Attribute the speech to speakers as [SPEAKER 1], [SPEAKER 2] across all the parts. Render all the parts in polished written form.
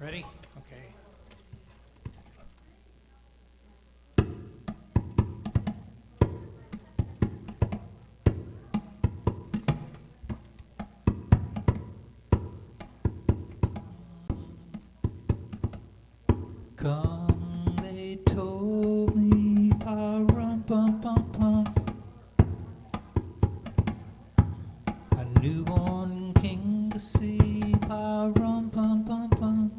[SPEAKER 1] Ready? Okay. Come, they told me, pa-rum-pum-pum-pum, a newborn king to see, pa-rum-pum-pum-pum.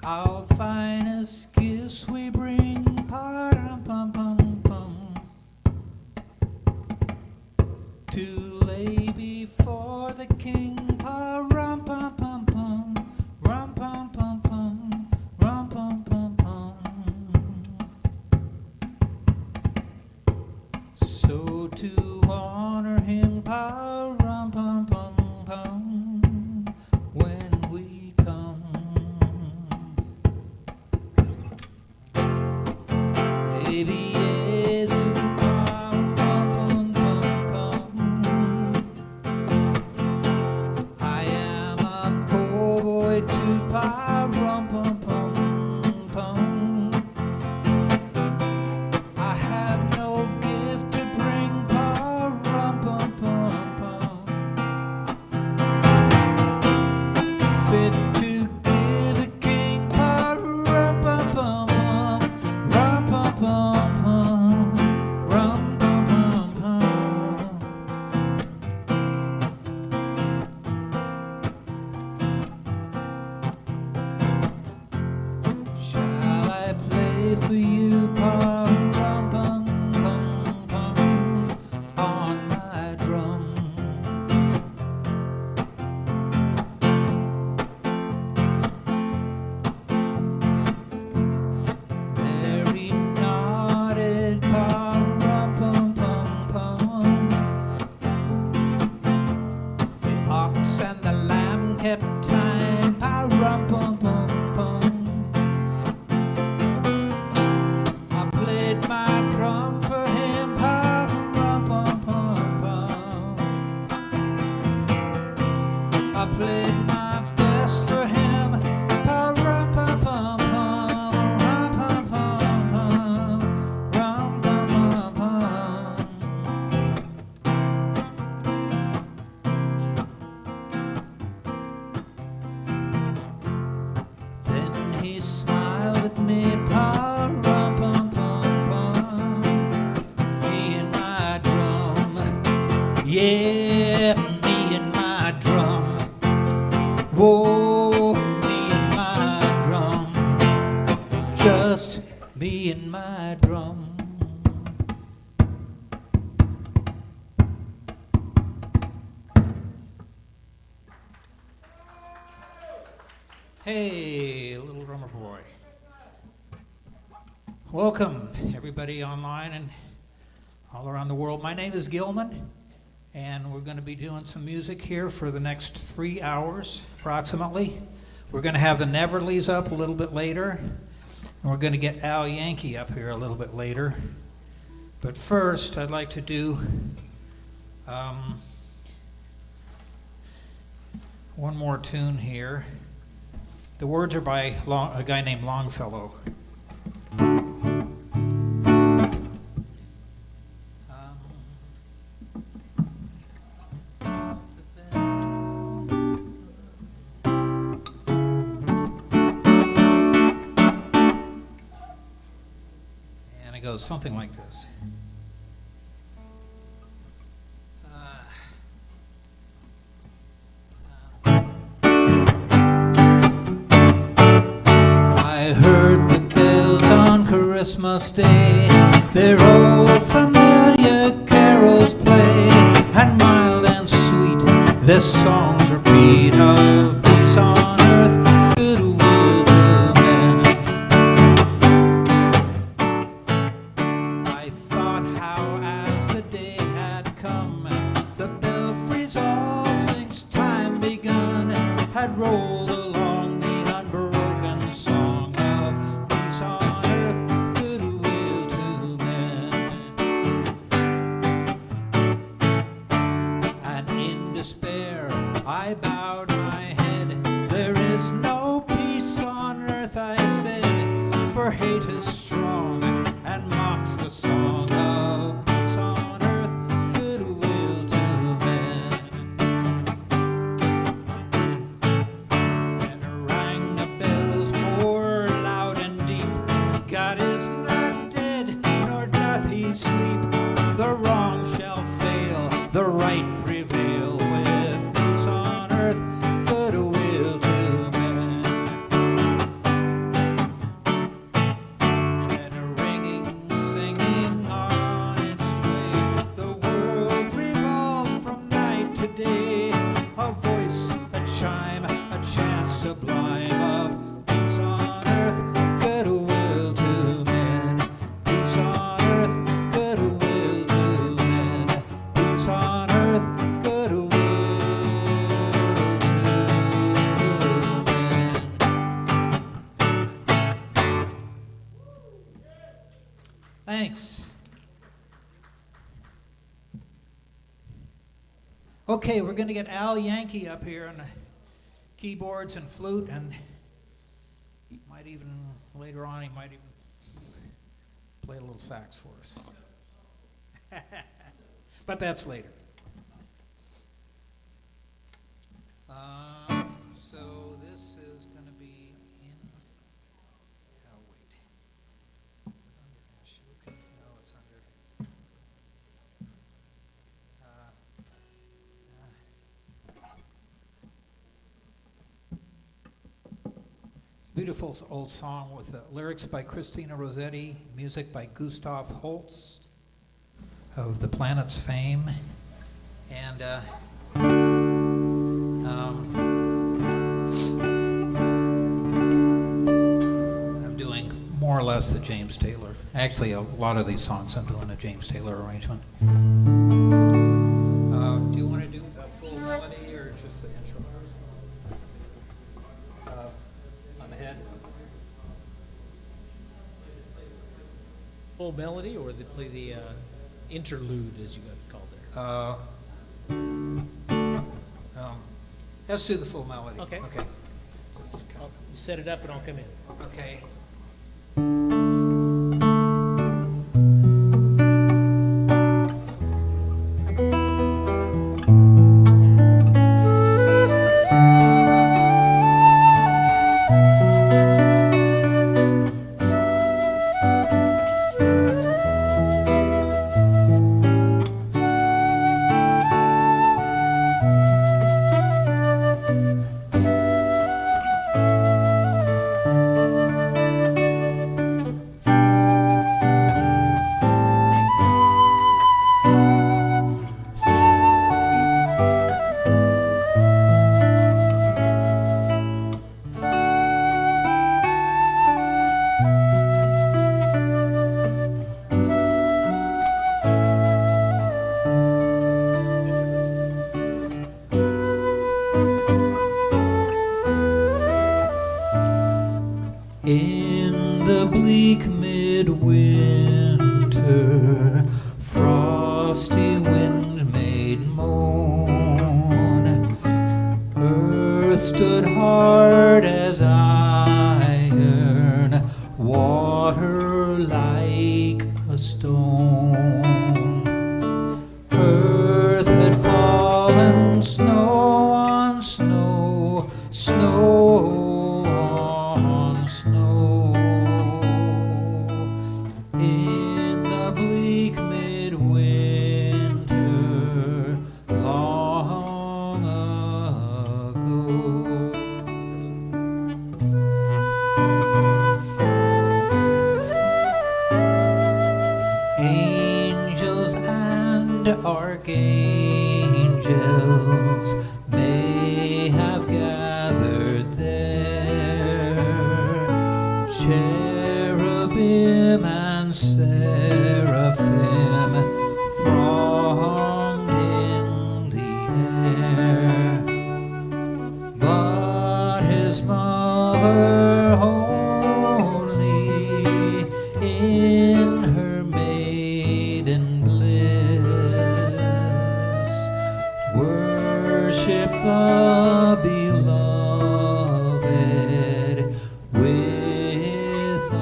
[SPEAKER 1] Our finest gifts we bring, pa-rum-pum-pum-pum, to lay before the king, pa-rum-pum-pum-pum, rum-pum-pum-pum, rum-pum-pum-pum. So to honor him, pa-rum-pum-pum-pum, when we come. Baby, Yesu, pa-rum-pum-pum-pum. I am a poor boy to pa-rum-pum-pum-pum. I have no gift to bring, pa-rum-pum-pum-pum, fit to give a king, pa-rum-pum-pum-pum, rum-pum-pum-pum, rum-pum-pum-pum. Shall I play for you, pa-rum-pum-pum-pum, on my drum? Mary nodded, pa-rum-pum-pum-pum. The ox and the lamb kept time, pa-rum-pum-pum-pum. I played my drum for him, pa-rum-pum-pum-pum. I played my best for him, pa-rum-pum-pum-pum, rum-pum-pum-pum, rum-pum-pum-pum. Then he smiled at me, pa-rum-pum-pum-pum, me and my drum, yeah, me and my drum, whoa, me and my drum, just me and my drum. Hey, little drummer boy. Welcome, everybody online and all around the world. My name is Gilman, and we're going to be doing some music here for the next 3 hours, approximately. We're going to have the Neverleys up a little bit later, and we're going to get Al Yankee up here a little bit later. But first, I'd like to do one more tune here. The words are by a guy named Longfellow. And it goes something like this. I heard the bells on Christmas Day, their old familiar carols play, and mild and sweet their songs repeat of peace on earth, goodwill to men. I thought how as the day had come, the belfries all since time begun had rolled along the unbroken song of peace on earth, goodwill to men. And in despair where hate is strong and mocks the song of peace on earth, goodwill to men. And rang the bells more loud and deep, God is not dead, nor doth he sleep. The wrong shall fail, the right prevail, with peace on earth, goodwill to men. And a ringing, singing on its way, the world revolved from night to day. A voice, a chime, a chant sublime of peace on earth, goodwill to men. Peace on earth, goodwill to men. Peace on earth, goodwill to men. Thanks. Okay, we're going to get Al Yankee up here on the keyboards and flute, and he might even, later on, he might even play a little sax for us. But that's later. So this is going to be in, oh wait, is it under issue? Okay, no, it's under, beautiful old song with lyrics by Christina Rossetti, music by Gustav Holst of The Planet's fame, and I'm doing more or less the James Taylor. Actually, a lot of these songs I'm doing a James Taylor arrangement. Do you want to do the full melody or just the intro? On the head?
[SPEAKER 2] Full melody, or they play the interlude, as you got it called there?
[SPEAKER 1] Let's do the full melody.
[SPEAKER 2] Okay.
[SPEAKER 1] Okay.
[SPEAKER 2] You set it up and I'll come in.
[SPEAKER 1] Okay. In the bleak midwinter, frosty wind made moan. Earth stood hard as iron, water like a stone. Earth had fallen, snow on snow, snow on snow. In the bleak midwinter, long ago. Angels and archangels may have gathered there. Cherubim and seraphim thronged in the air. But his mother only in her maiden bliss worship the beloved with a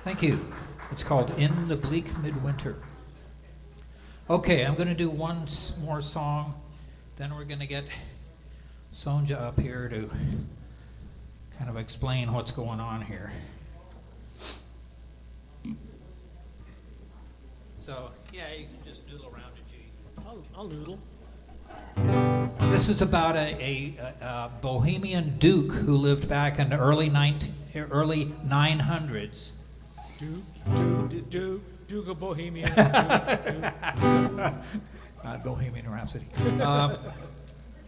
[SPEAKER 1] Thank you. It's called In the Bleak Midwinter. Okay, I'm going to do one more song, then we're going to get Sonja up here to kind of explain what's going on here. So, yeah, you can just noodle around to G.
[SPEAKER 2] I'll noodle.
[SPEAKER 1] This is about a Bohemian duke who lived back in the early 900s.
[SPEAKER 2] Duke of Bohemia.
[SPEAKER 1] Not Bohemian Rhapsody.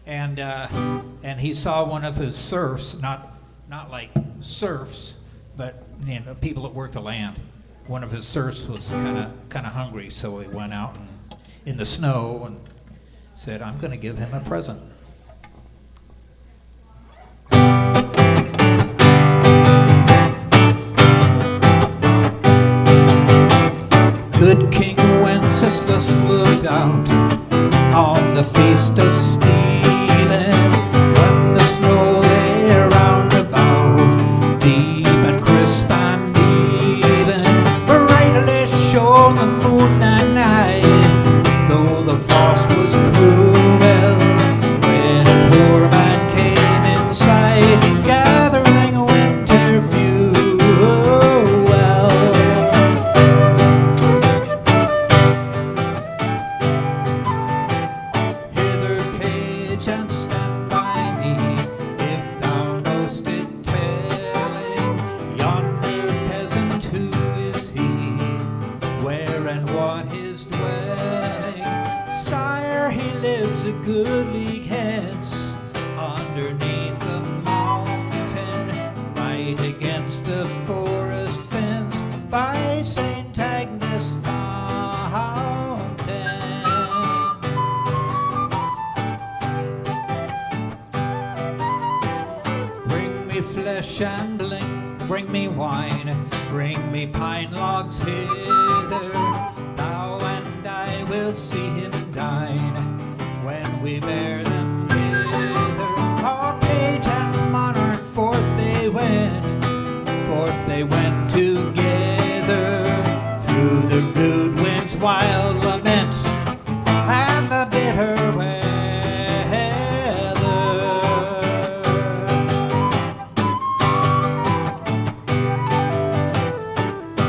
[SPEAKER 1] And he saw one of his serfs, not like serfs, but people that work the land. One of his serfs was kind of hungry, so he went out in the snow and said, "I'm going to give him a present." Good King Wenceslas looked out on the feast of Stephen, when the snow lay round about, deep and crisp and even, brightly shone the moon that night, though the frost was cruel, when a poor man came in sight, gathering winter fuel. Hither, page, and stand by me, if thou know'st it telling, yonder peasant, who is he, where and what his dwelling? Sire, he lives a good league hence, underneath the mountain, right against the forest fence, by St. Agnes' fountain. Bring me flesh and bring me wine, bring me pine logs hither, thou and I will see him dine, when we bear them hither. Our page and monarch forth they went together, through the rude wind's wild lament, and the bitter weather.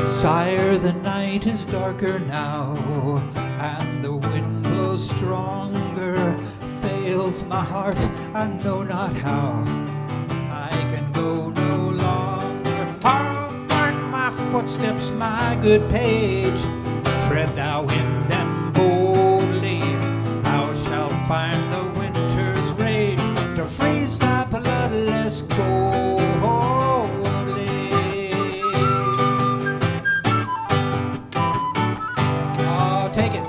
[SPEAKER 1] Sire, the night is darker now, and the wind blows stronger, fails my heart, I know not how, I can go no longer. Mark my footsteps, my good page, tread thou in them boldly, thou shalt find the winter's rage to freeze thy bloodless coldly. Oh, take it.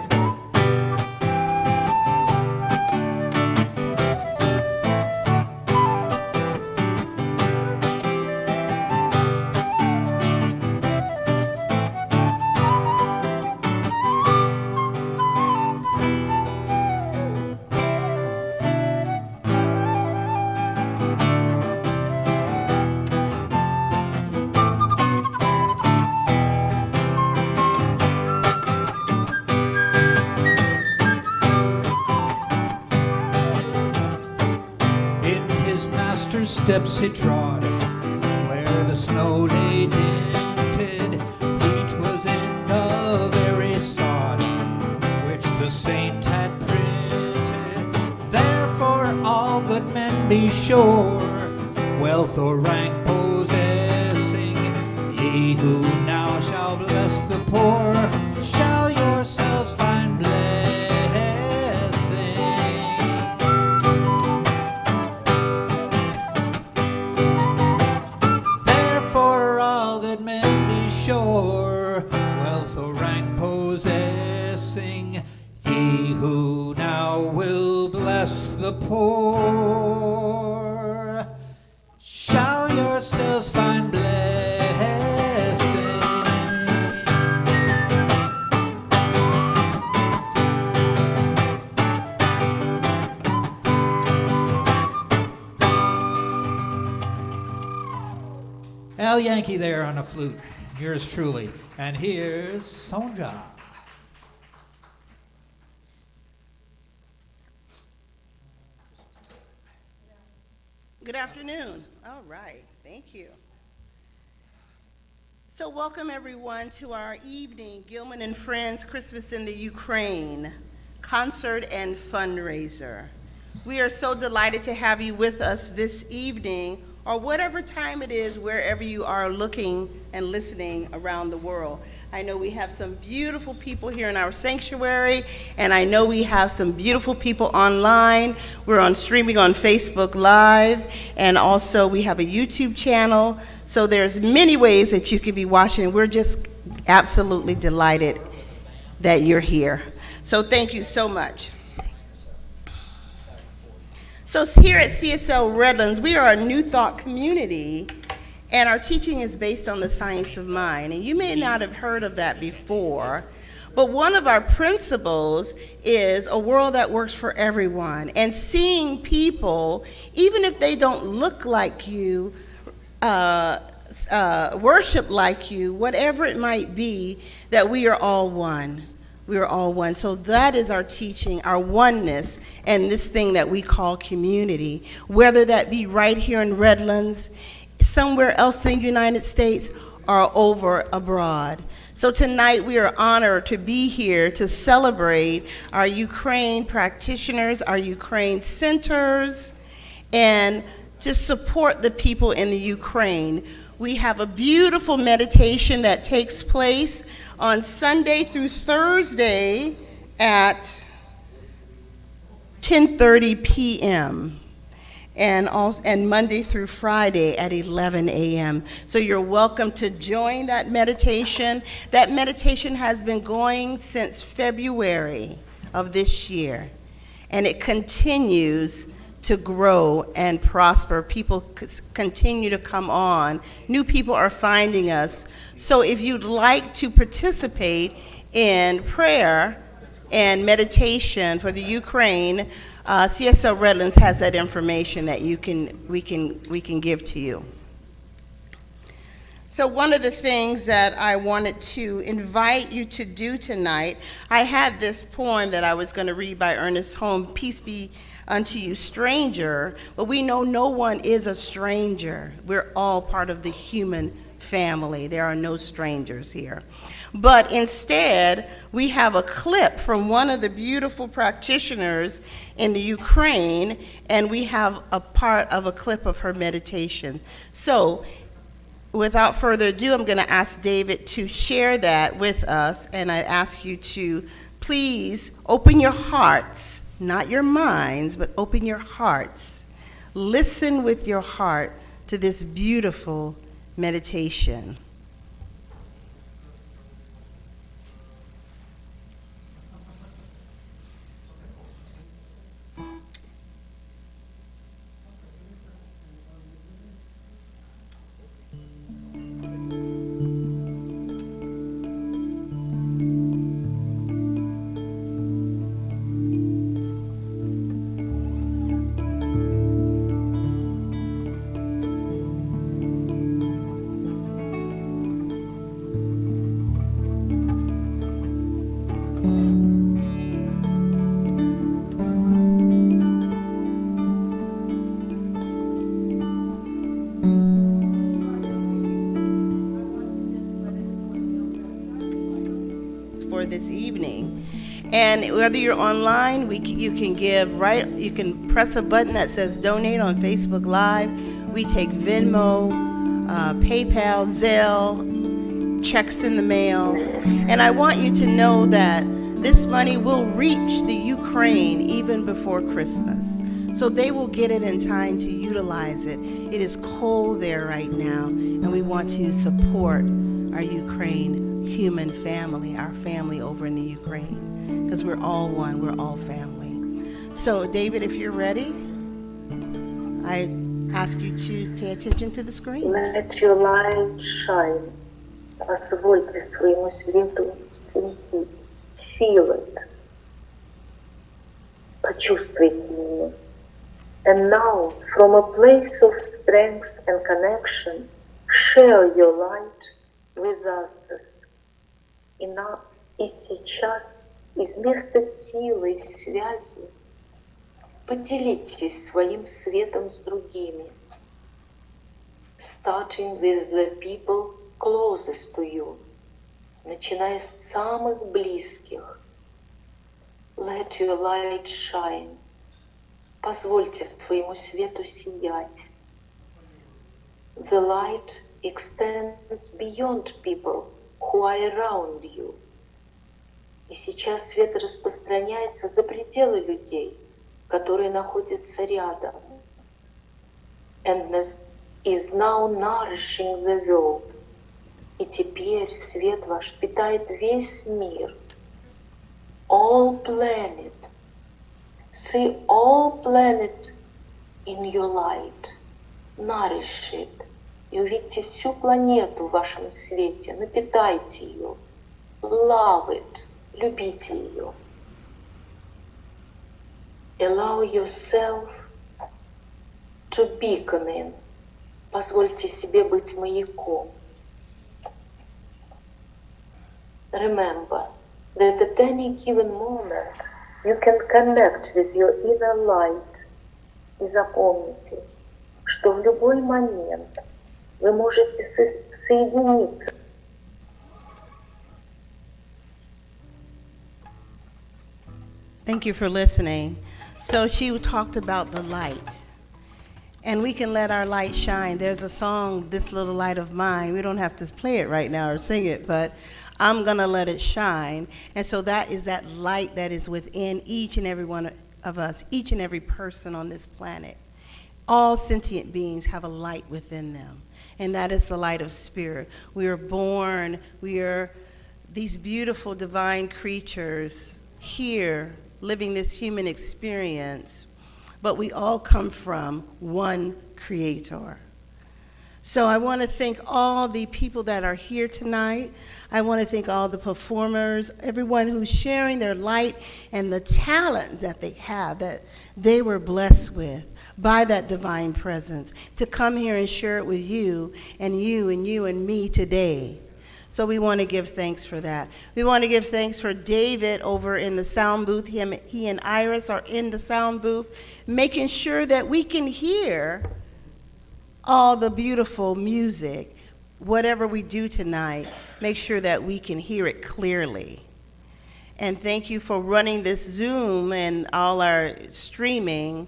[SPEAKER 1] Steps he trod, where the snow lay dinted, each was in the very sod, which the saint had printed. Therefore all good men be sure, wealth or rank possessing, ye who now shall bless the poor, shall yourselves find blessing. Sure, wealth or rank possessing, he who now will bless the poor, shall yourselves find blessing. Al Yankee there on the flute. yours truly. And here's Sonja.
[SPEAKER 3] Good afternoon. All right, thank you. So welcome everyone to our evening Gilman and Friends Christmas in the Ukraine concert and fundraiser. We are so delighted to have you with us this evening, or whatever time it is, wherever you are looking and listening around the world. I know we have some beautiful people here in our sanctuary, and I know we have some beautiful people online. We're on streaming on Facebook Live, and also we have a YouTube channel. So there's many ways that you could be watching. We're just absolutely delighted that you're here. So thank you so much. So here at CSL Redlands, we are a New Thought community, and our teaching is based on the science of mind. And you may not have heard of that before, but one of our principles is a world that works for everyone, and seeing people, even if they don't look like you, worship like you, whatever it might be, that we are all one. We are all one. So that is our teaching, our oneness, and this thing that we call community, whether that be right here in Redlands, somewhere else in the United States, or over abroad. So tonight we are honored to be here to celebrate our Ukraine practitioners, our Ukraine centers, and to support the people in the Ukraine. We have a beautiful meditation that takes place on Sunday through Thursday at 10:30 p.m. and Monday through Friday at 11 a.m. So you're welcome to join that meditation. That meditation has been going since February of this year, and it continues to grow and prosper. People continue to come on. New people are finding us. So if you'd like to participate in prayer and meditation for the Ukraine, CSL Redlands has that information that we can give to you. So one of the things that I wanted to invite you to do tonight, I had this poem that I was going to read by Ernest Holmes, Peace Be Unto You, Stranger, but we know no one is a stranger. We're all part of the human family. There are no strangers here. But instead, we have a clip from one of the beautiful practitioners in the Ukraine, and we have a part of a clip of her meditation. So without further ado, I'm going to ask David to share that with us, and I ask you to please open your hearts, not your minds, but open your hearts. Listen with your heart to this beautiful meditation. For this evening. And whether you're online, you can give, right? You can press a button that says donate on Facebook Live. We take Venmo, PayPal, Zelle, checks in the mail. And I want you to know that this money will reach the Ukraine even before Christmas. So they will get it in time to utilize it. It is cold there right now, and we want to support our Ukraine human family, our family over in the Ukraine, because we're all one, we're all family. So David, if you're ready, I ask you to pay attention to the screens.
[SPEAKER 4] Let your light shine. Позвольте своему свету светить. Feel it. Почувствуйте его. And now, from a place of strength and connection, share your light with others. И сейчас из места силы и связи поделитесь своим светом с другими, starting with the people closest to you, начиная с самых близких. Let your light shine. Позвольте своему свету сиять. The light extends beyond people who are around you. И сейчас свет распространяется за пределы людей, которые находятся рядом. And is now nourishing the world. И теперь свет ваш питает весь мир. All planet. See all planet in your light. Nourish it. И увидьте всю планету в вашем свете. Напитайте ее. Love it. Любите ее. Allow yourself to beacon in. Позвольте себе быть маяком. Remember that at any given moment you can connect with your inner light. И запомните, что в любой момент вы можете соединиться.
[SPEAKER 3] Thank you for listening. So she talked about the light. And we can let our light shine. There's a song, This Little Light of Mine. We don't have to play it right now or sing it, but I'm going to let it shine. And so that is that light that is within each and every one of us, each and every person on this planet. All sentient beings have a light within them, and that is the light of spirit. We are born, we are these beautiful divine creatures here living this human experience, but we all come from one creator. So I want to thank all the people that are here tonight. I want to thank all the performers, everyone who's sharing their light and the talent that they have, that they were blessed with by that divine presence, to come here and share it with you and you and you and me today. So we want to give thanks for that. We want to give thanks for David over in the sound booth. He and Iris are in the sound booth, making sure that we can hear all the beautiful music. Whatever we do tonight, make sure that we can hear it clearly. And thank you for running this Zoom and all our streaming,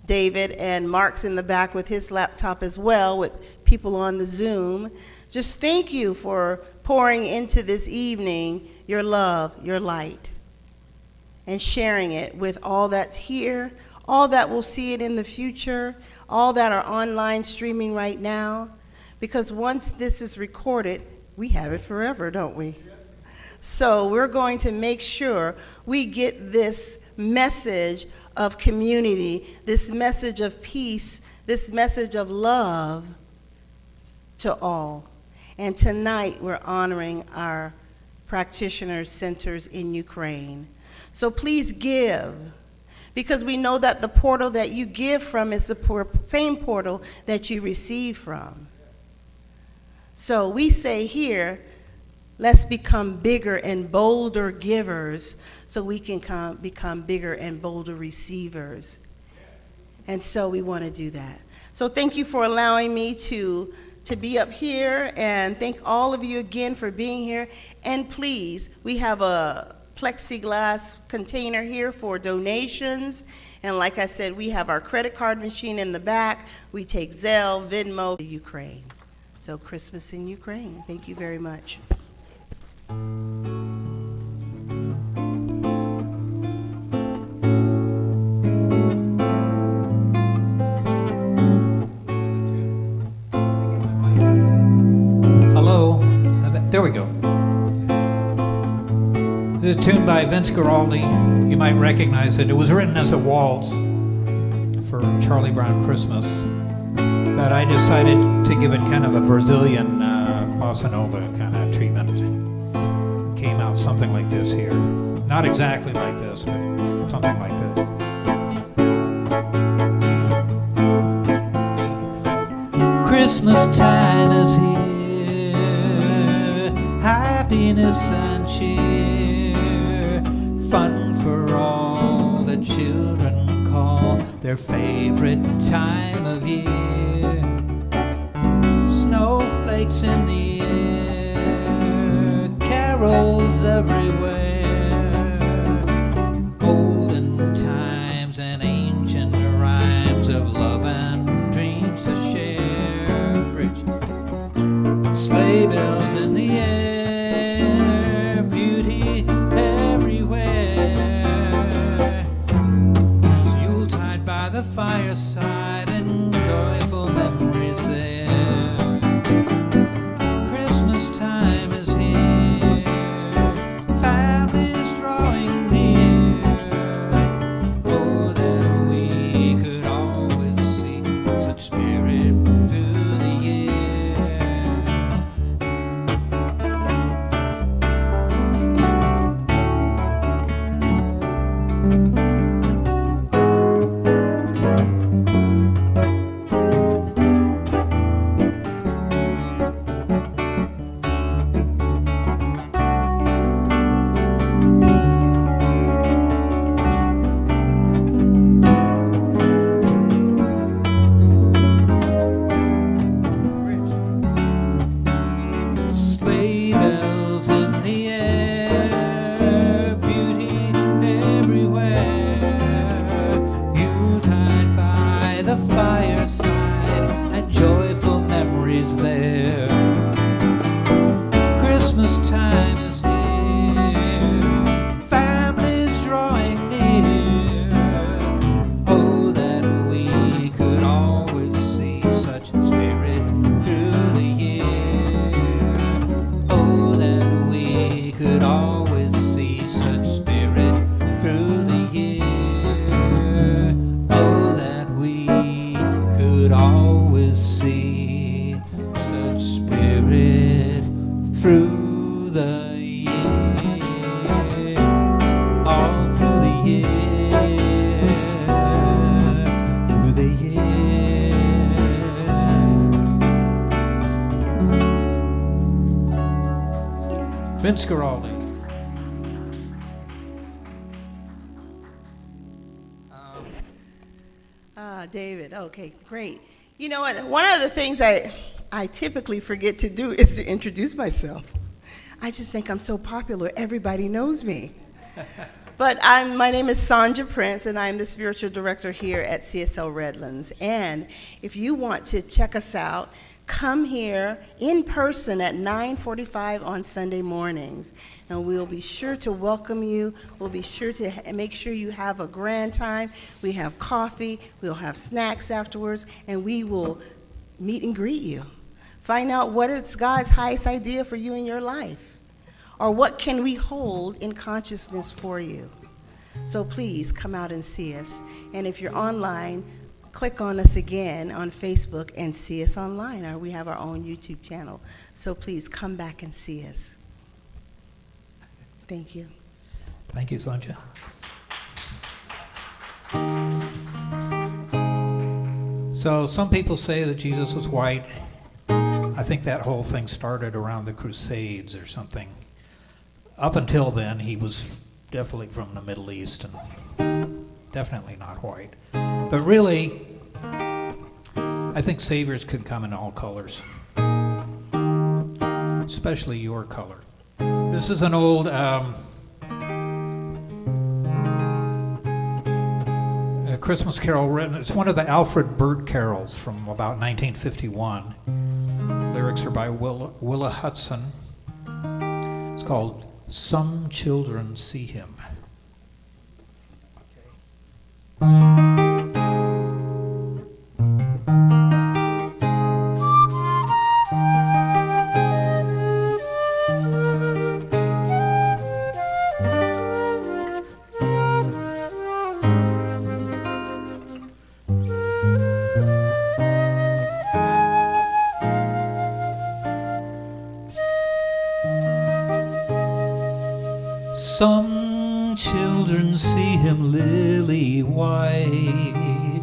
[SPEAKER 3] David, and Mark's in the back with his laptop as well, with people on the Zoom. Just thank you for pouring into this evening your love, your light, and sharing it with all that's here, all that will see it in the future, all that are online streaming right now. Because once this is recorded, we have it forever, don't we? So we're going to make sure we get this message of community, this message of peace, this message of love to all. And tonight we're honoring our practitioner centers in Ukraine. So please give, because we know that the portal that you give from is the same portal that you receive from. So we say here, let's become bigger and bolder givers so we can become bigger and bolder receivers. And so we want to do that. So thank you for allowing me to be up here, and thank all of you again for being here. And please, we have a plexiglass container here for donations. And like I said, we have our credit card machine in the back. We take Zelle, Venmo, Ukraine. So Christmas in Ukraine. Thank you very much.
[SPEAKER 1] Hello. There we go. This is a tune by Vince Guaraldi. You might recognize it. It was written as a waltz for Charlie Brown Christmas, but I decided to give it kind of a Brazilian bossa nova kind of treatment. It came out something like this here. Not exactly like this, but something like this. Christmas time is here. happiness and cheer, fun for all the children call their favorite time of year. Snowflakes in the air, carols everywhere, olden times and ancient rhymes of love and dreams to share. Bridge. Sleigh bells in the air, beauty everywhere. There's Yuletide by the fireside and joyful memories there. Christmas time is here, families drawing near. Oh, that we could always see such spirit through the year. Sleigh bells in the air, beauty everywhere. Yuletide by the fireside and joyful memories there. Christmas time is here, families drawing near. Oh, that we could always see such spirit through the year. Oh, that we could always see such spirit through the year. Oh, that we could always see such spirit through the year. All through the year. Through the year. Vince Guaraldi.
[SPEAKER 3] David, okay, great. You know what, one of the things I typically forget to do is to introduce myself. I just think I'm so popular, everybody knows me. But my name is Sonja Prince, and I'm the spiritual director here at CSL Redlands. And if you want to check us out, come here in person at 9:45 on Sunday mornings. And we'll be sure to welcome you. We'll be sure to make sure you have a grand time. We have coffee, we'll have snacks afterwards, and we will meet and greet you. Find out what is God's highest idea for you in your life, or what can we hold in consciousness for you. So please come out and see us. And if you're online, click on us again on Facebook and see us online, or we have our own YouTube channel. So please come back and see us. Thank you.
[SPEAKER 1] Thank you, Sonja. So some people say that Jesus was white. I think that whole thing started around the Crusades or something. Up until then, he was definitely from the Middle East and definitely not white. But really, I think saviors can come in all colors, especially your color. This is an old Christmas carol written. It's one of the Alfred Burt carols from about 1951. Lyrics are by Willa Hudson. It's called Some Children See Him. Some children see him lily white,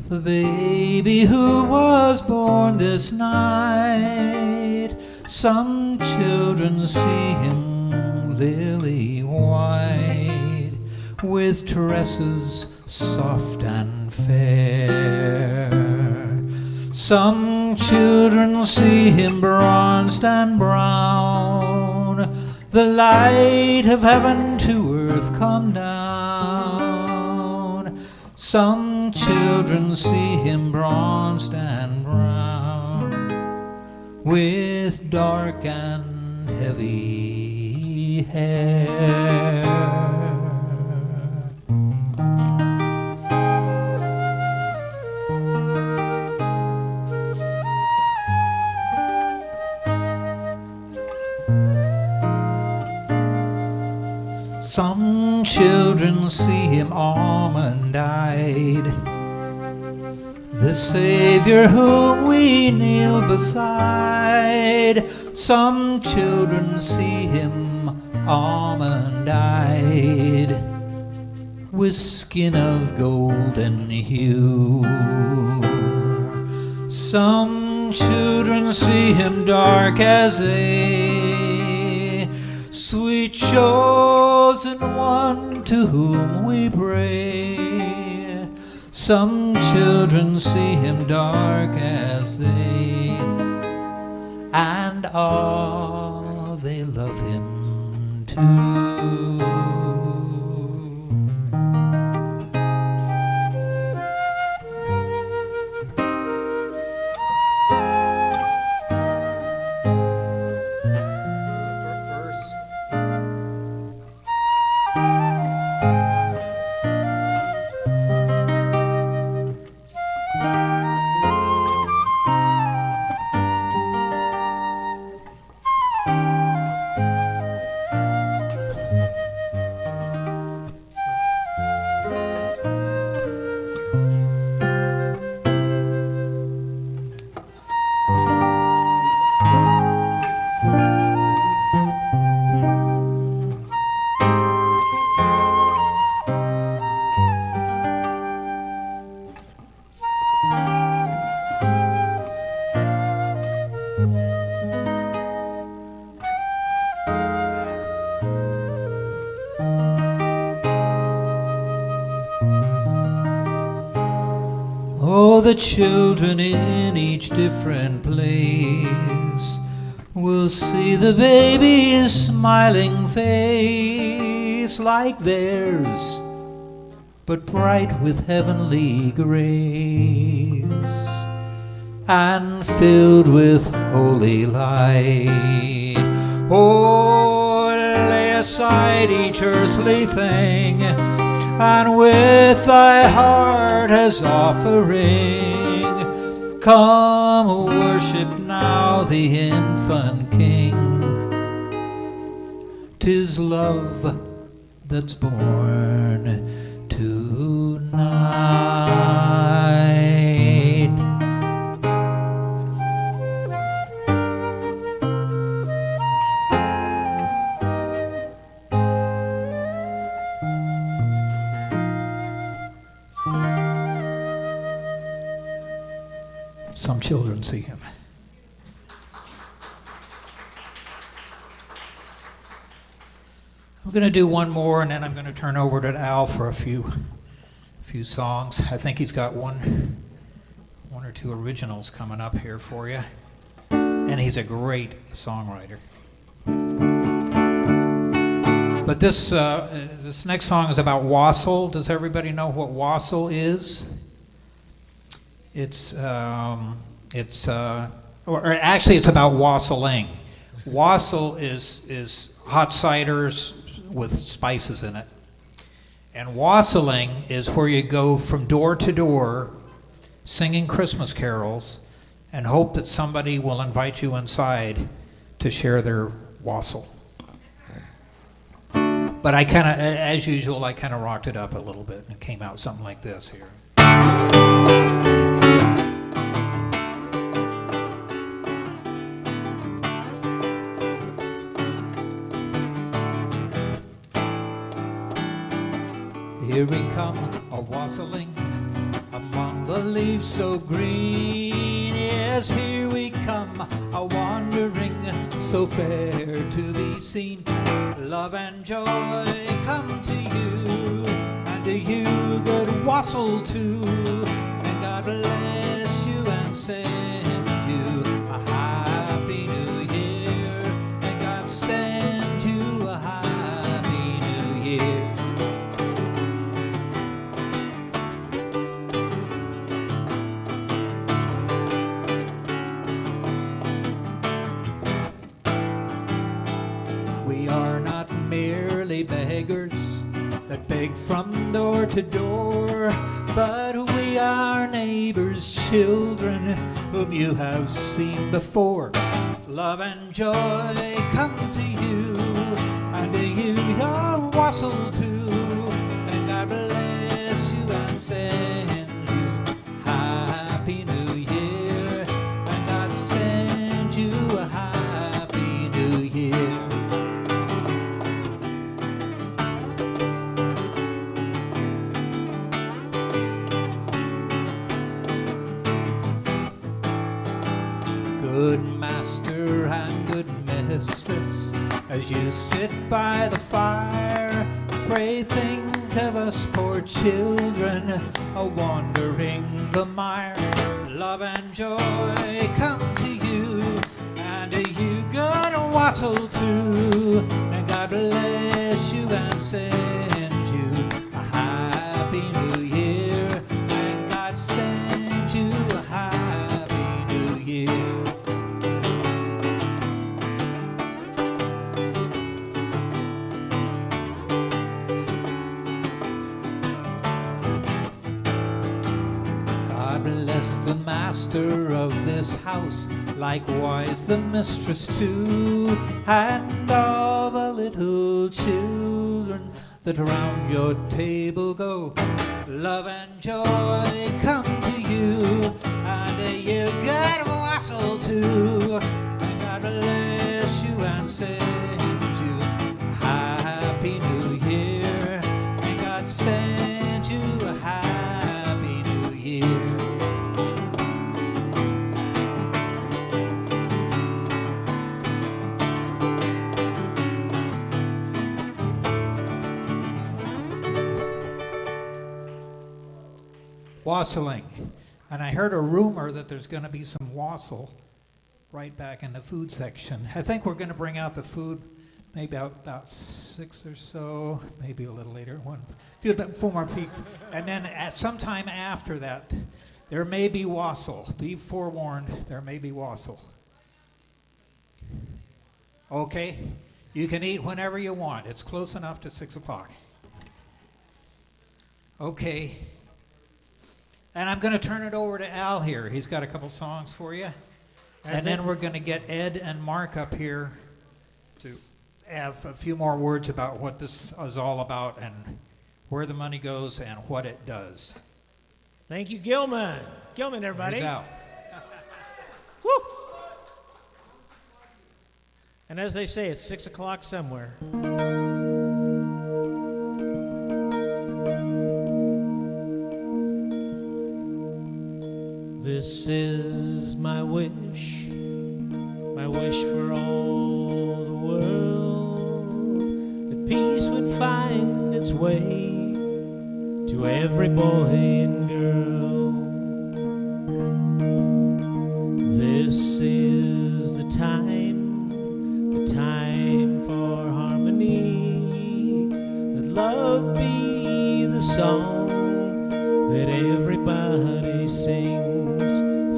[SPEAKER 1] the baby who was born this night. Some Some children see him lily white, with tresses soft and fair. Some children see him bronzed and brown, the light of heaven to earth come down. Some children see him bronzed and brown, with dark and heavy hair. Some children see him almond-eyed, the Savior whom we kneel beside. Some children see him almond-eyed, with skin of golden hue. Some children see him dark as day, sweet chosen one to whom we pray. Some children see him dark as they, and they love him too. Oh, the children in each different place will see the baby's smiling face like theirs, but bright with heavenly grace and filled with holy light. Oh, lay aside each earthly thing, and with thy heart as offering, come worship now the infant King. 'Tis love that's born tonight. Some children see him. I'm going to do one more, and then I'm going to turn over to Al for a few songs. I think he's got one or two originals coming up here for you, and he's a great songwriter. But this next song is about wassail. Does everybody know what wassail is? It's about wassailing. Wassail is hot ciders with spices in it. And wassailing is where you go from door to door singing Christmas carols and hope that somebody will invite you inside to share their wassail. But I kind of, as usual, I kind of rocked it up a little bit and it came out something like this here. Here we come, a wassailing among the leaves so green. Yes, here we come, a wandering, so fair to be seen. Love and joy come to you, and to you good wassail too. And God bless you and send you a happy new year. And God send you a happy new year. We are not merely beggars that beg from door to door, but we are neighbors' children whom you have seen before. Love and joy come to you, and to you your wassail too. And God bless you and send you happy new year. And God send you a happy new year. Good master and good mistress, as you sit by the fire, pray think of us poor children, a-wandering the mire. Love and joy come to you, and to you good wassail too. And God bless you and send you a happy new year. And God send you a happy new year. God bless the master of this house, likewise the mistress too, and all the little children that round your table go. Love and joy come to you, and you get a wassail too. And God bless you and send you a happy new year. And God send you a happy new year. Wassailing. And I heard a rumor that there's going to be some wassail right back in the food section. I think we're going to bring out the food maybe about 6 or so, maybe a little later, four more feet. And then at some time after that, there may be wassail. Be forewarned, there may be wassail. Okay? You can eat whenever you want. It's close enough to 6 o'clock. Okay. And I'm going to turn it over to Al here. He's got a couple songs for you. And then we're going to get Ed and Mark up here to have a few more words about what this is all about and where the money goes and what it does.
[SPEAKER 2] Thank you, Gilman. Gilman, everybody.
[SPEAKER 1] Here's Al.
[SPEAKER 2] Woo! And as they say, it's 6 o'clock somewhere. This is my wish for all the world, that peace would find its way to every boy and girl. This is the time for harmony, that love be the song that everybody sings.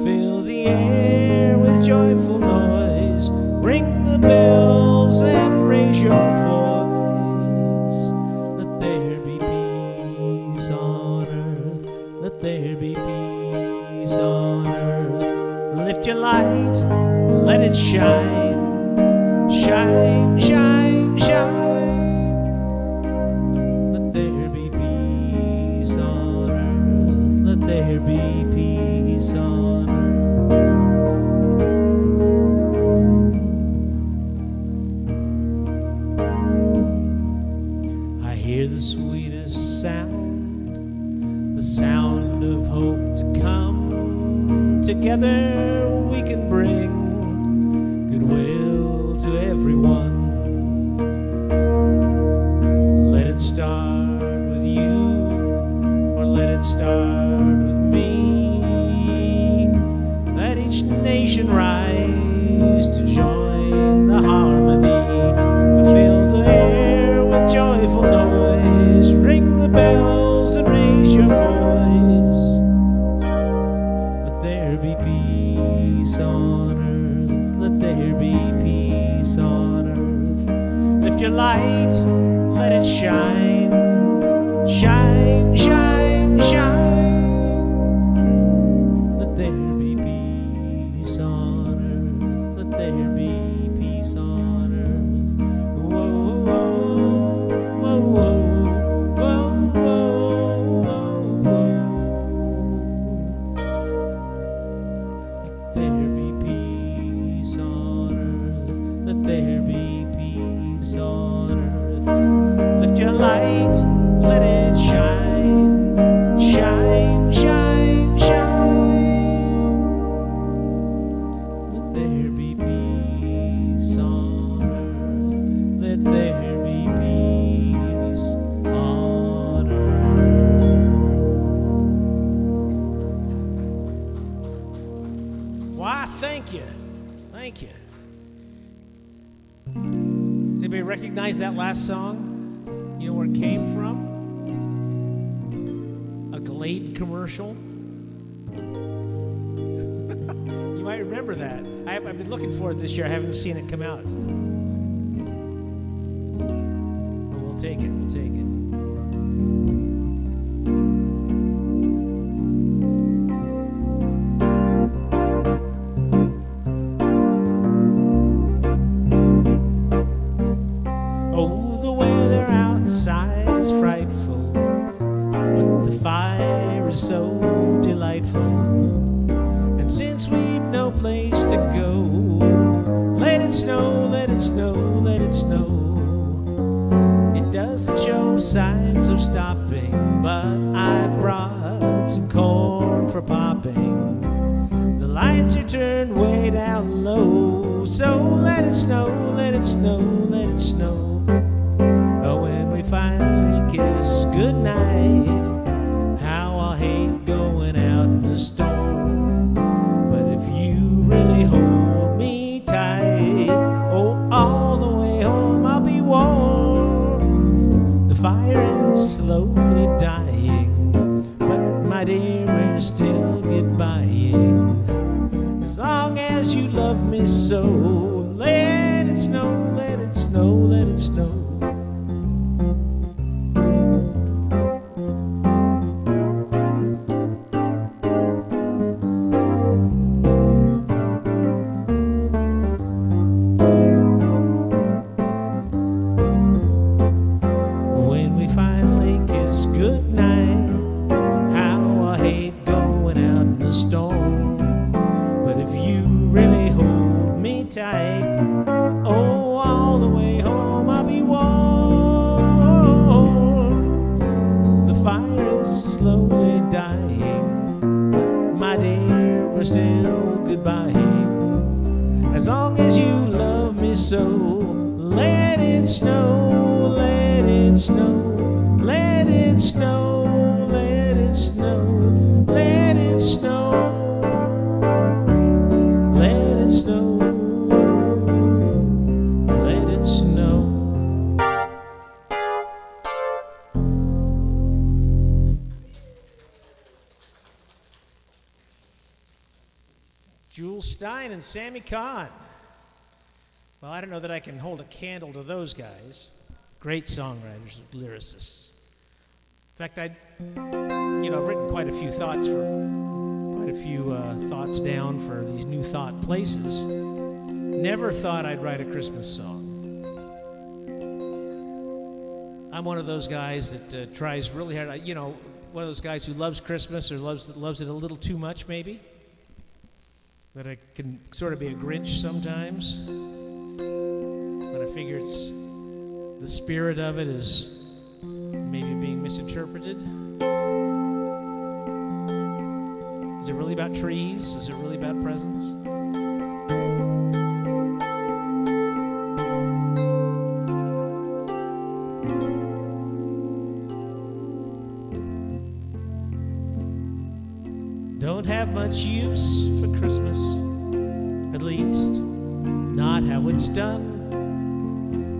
[SPEAKER 2] Fill the air with joyful noise, ring the bells and raise your voice. Let there be peace on earth, let there be peace on earth. Lift your light, let it shine, shine, shine, shine. Let there be peace on earth, let there be peace on earth. I hear the sweetest sound, the sound of hope to come together your light, let it shine. Shine, shine, shine. Let there be peace on earth. Let there be peace on earth. Whoa, whoa, whoa, whoa, whoa, whoa, whoa. Let there be peace on earth. Let there be peace on earth. Lift your light, let it shine, shine, shine, shine. Let there be peace on earth. Let there be peace on earth. Why, thank you. Thank you. Does anybody recognize that last song? You know where it came from? A Glade commercial. You might remember that. I've been looking for it this year. I haven't seen it come out. But we'll take it. We'll take it. Oh, the weather outside is frightful, but the fire is so delightful. And since we've no place to go, let it snow, let it snow, let it snow. It doesn't show signs of stopping, but I brought some corn for popping. The lights are turned way down low, so let it snow, let it snow, let it snow. Oh, when we finally kiss goodnight, how I hate going out in the storm. But if you really hold me tight, oh, all the way home I'll be warm. The fire is slowly dying, but my dear, we're still goodbying. As long as you love me so, let it snow, let it snow, let it snow. When we finally kiss goodnight, how I hate going out in the storm. But if you really hold me tight, oh, all the way home I'll be warm. The fire is slowly dying, but my dear, we're still goodbying. As long as you love me so, let it snow, let it snow, let it snow, let it snow, let it snow, let it snow, let it snow. Jules Stein and Sammy Kahn. Well, I don't know that I can hold a candle to those guys. Great songwriters, lyricists. In fact, I've written quite a few thoughts down for these new thought places. Never thought I'd write a Christmas song. I'm one of those guys that tries really hard. One of those guys who loves Christmas or loves it a little too much, maybe. But I can sort of be a Grinch sometimes. But I figure it's the spirit of it is maybe being misinterpreted. Is it really about trees? Is it really about presents? Don't have much use for Christmas, at least not how it's done.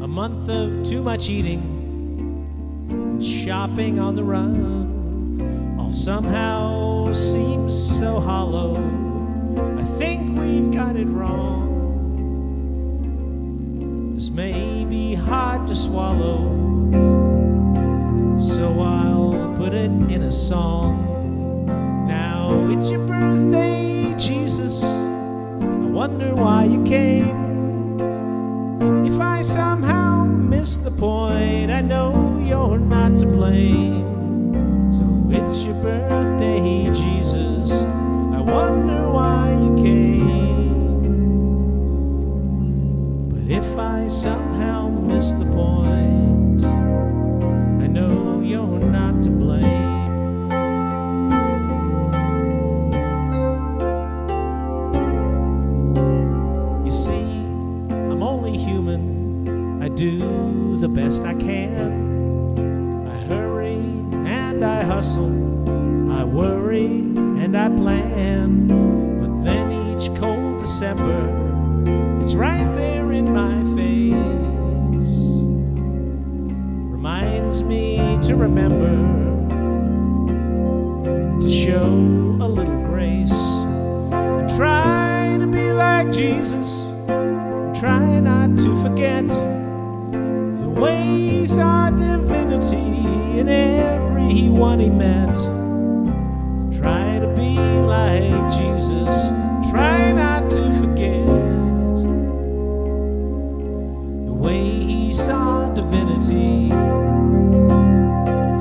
[SPEAKER 2] A month of too much eating, shopping on the run, all somehow seems so hollow. I think we've got it wrong. This may be hard to swallow, so I'll put it in a song. Now it's your birthday, Jesus. I wonder why you came. If I somehow miss the point, I know you're not to blame. So it's your birthday, Jesus. I wonder why you came. But if I somehow miss the point, I know you're not to blame. You see, I'm only human. I do the best I can. I hurry and I hustle. I worry and I plan. But then each cold December, it's right there in my face. Reminds me to remember to show a little grace and try to be like Jesus. Try not to forget the ways our divinity in everyone he met. Try to be like Jesus. Try not to forget the way he saw divinity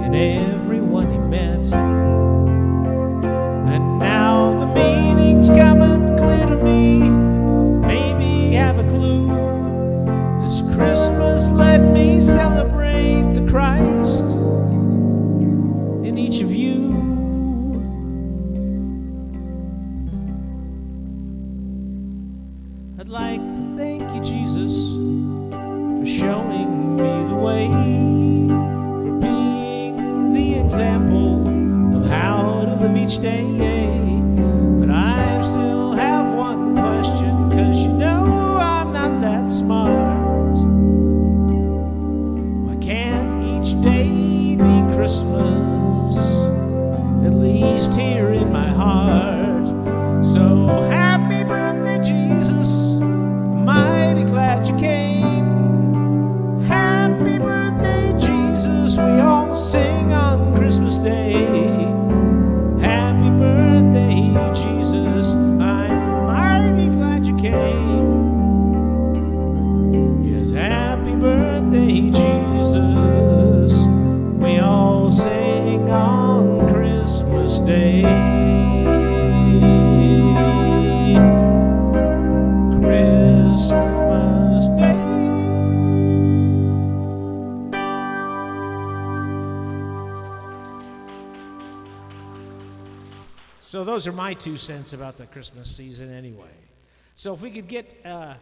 [SPEAKER 2] in everyone he met. And now the meaning's coming clear to me. Maybe have a clue. This Christmas let me celebrate the Christ in each of you. I'd like to thank you, Jesus, for showing me the way, for being the example of how to live each day. But I still have one question, 'cause you know I'm not that smart. Why can't each day be Christmas, at least here in my heart? So happy birthday, Jesus. I'm mighty glad you came. Happy birthday, Jesus. We all sing on Christmas Day. Happy birthday, Jesus. I'm mighty glad you came. Yes, happy birthday, Jesus. We all sing on Christmas Day. Christmas Day. So those are my 2 cents about the Christmas season anyway. So if we could get Ed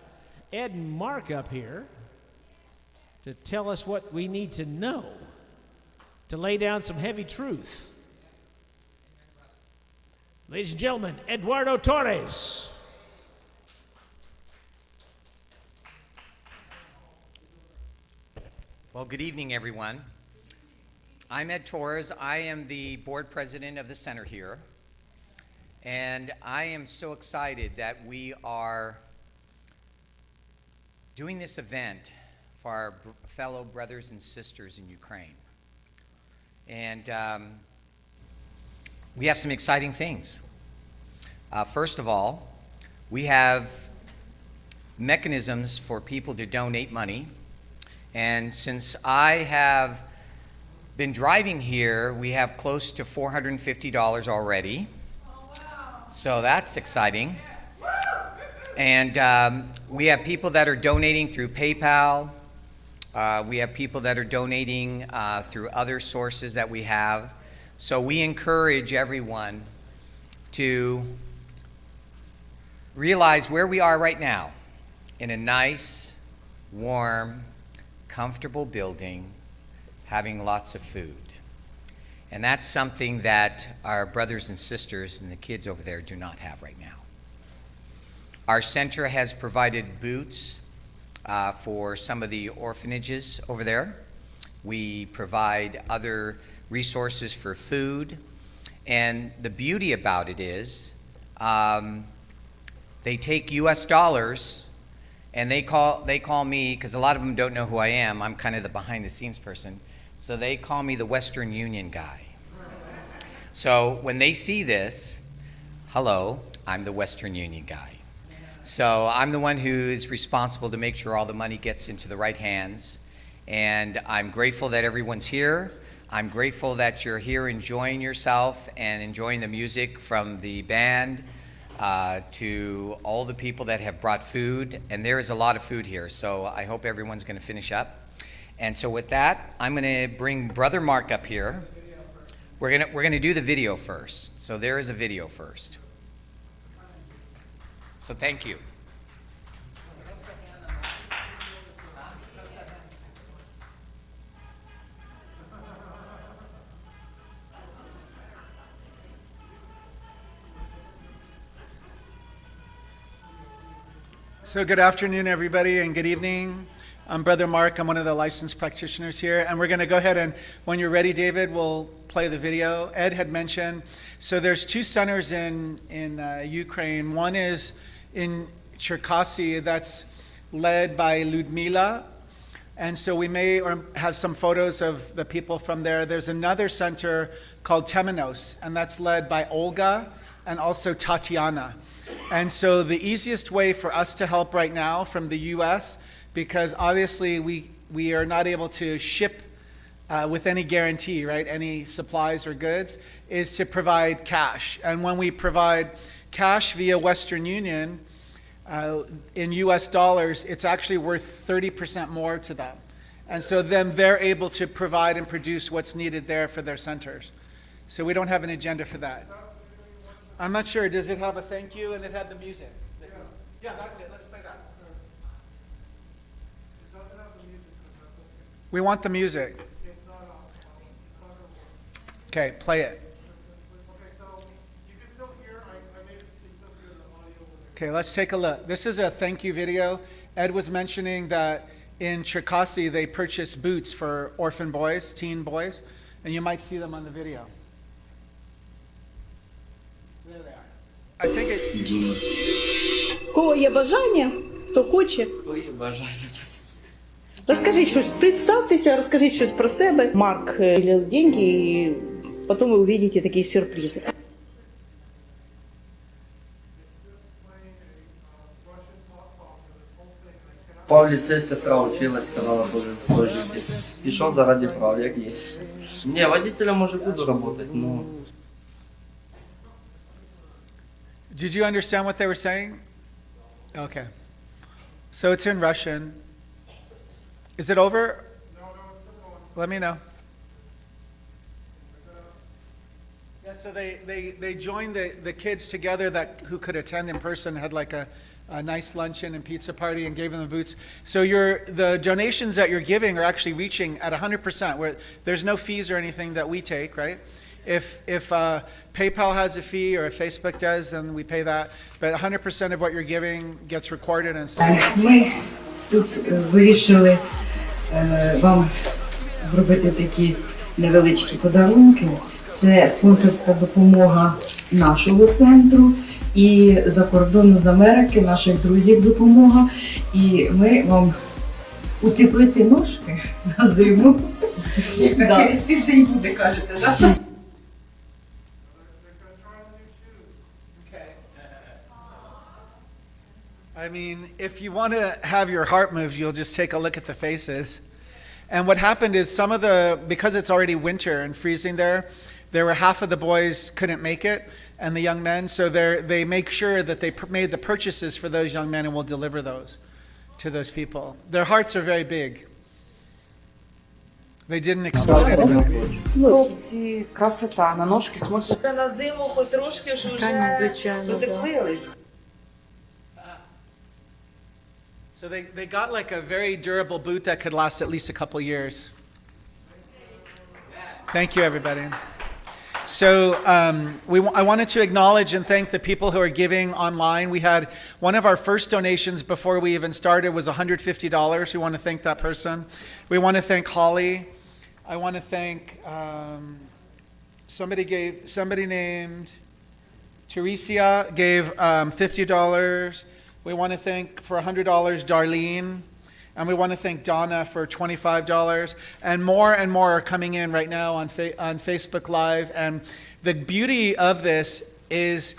[SPEAKER 2] and Mark up here to tell us what we need to know, to lay down some heavy truth. Ladies and gentlemen, Eduardo Torres.
[SPEAKER 5] Well, good evening, everyone. I'm Ed Torres. I am the board president of the center here. And I am so excited that we are doing this event for our fellow brothers and sisters in Ukraine. And we have some exciting things. First of all, we have mechanisms for people to donate money. And since I have been driving here, we have close to $450 already. So that's exciting. And we have people that are donating through PayPal. We have people that are donating through other sources that we have. So we encourage everyone to realize where we are right now, in a nice, warm, comfortable building, having lots of food. And that's something that our brothers and sisters and the kids over there do not have right now. Our center has provided boots for some of the orphanages over there. We provide other resources for food. And the beauty about it is they take US dollars And they call me, because a lot of them don't know who I am. I'm kind of the behind the scenes person. So they call me the Western Union guy. So when they see this, hello, I'm the Western Union guy. So I'm the one who is responsible to make sure all the money gets into the right hands. And I'm grateful that everyone's here. I'm grateful that you're here enjoying yourself and enjoying the music from the band to all the people that have brought food. And there is a lot of food here, so I hope everyone's going to finish up. And so with that, I'm going to bring Brother Mark up here. We're gonna do the video first. So there is a video first. So thank you.
[SPEAKER 6] So good afternoon, everybody, and good evening. I'm Brother Mark. I'm one of the licensed practitioners here, and we're going to go ahead and, when you're ready, David, we'll play the video. Ed had mentioned, so there's two centers in Ukraine. One is in Cherkasy, that's led by Ludmila, and so we may have some photos of the people from there. There's another center called Temenos, and that's led by Olga and also Tatiana. And so the easiest way for us to help right now from the U.S., because obviously we are not able to ship with any guarantee, right, any supplies or goods, is to provide cash. And when we provide cash via Western Union, in U.S. dollars, it's actually worth 30% more to them. And so then they're able to provide and produce what's needed there for their centers. So we don't have an agenda for that. I'm not sure. Does it have a thank you and it had the music? Yeah, that's it. Let's play that. We want the music. Okay, play it. Okay, let's take a look. This is a thank you video. Ed was mentioning that in Cherkasy they purchased boots for orphan boys, teen boys, and you might see them on the video. There they are. I think it's...
[SPEAKER 7] Кого є бажання, хто хоче. Розкажіть щось, представтеся, розкажіть щось про себе. Марк ділив деньги, і потім ви увидите такі сюрпризи.
[SPEAKER 8] Пав ліцей, сестра училась, сказала, тоже пішов заради прав, як є. Не, водителем може буду работать, но...
[SPEAKER 6] Did you understand what they were saying? Okay. So it's in Russian. Is it over? No, it's still going. Let me know. Yeah, so they joined the kids together who could attend in person, had like a nice luncheon and pizza party, and gave them the boots. So the donations that you're giving are actually reaching at 100%, where there's no fees or anything that we take, right? If PayPal has a fee or if Facebook does, then we pay that. But 100% of what you're giving gets recorded and so on.
[SPEAKER 9] Ми тут вирішили вам зробити такі невеличкі подарунки. Це спонсорська допомога нашого центру і за кордону з Америки наших друзів допомога. І ми вам утеплити ножки на зиму. Через тиждень буде, кажете, так?
[SPEAKER 6] I mean, if you want to have your heart moved, you'll just take a look at the faces. And what happened is because it's already winter and freezing there were half of the boys couldn't make it, and the young men, so they make sure that they made the purchases for those young men and will deliver those to those people. Their hearts are very big. They didn't exclude anybody.
[SPEAKER 10] Хлопці, красота, на ножки смотрять. На зиму хоч трошки ж вже утеплились.
[SPEAKER 6] So they got like a very durable boot that could last at least a couple years. Thank you, everybody. So I wanted to acknowledge and thank the people who are giving online. We had one of our first donations before we even started was $150. We want to thank that person. We want to thank Holly. I want to thank somebody named Teresia gave $50. We want to thank for $100 Darlene. And we want to thank Donna for $25. And more are coming in right now on Facebook Live. And the beauty of this is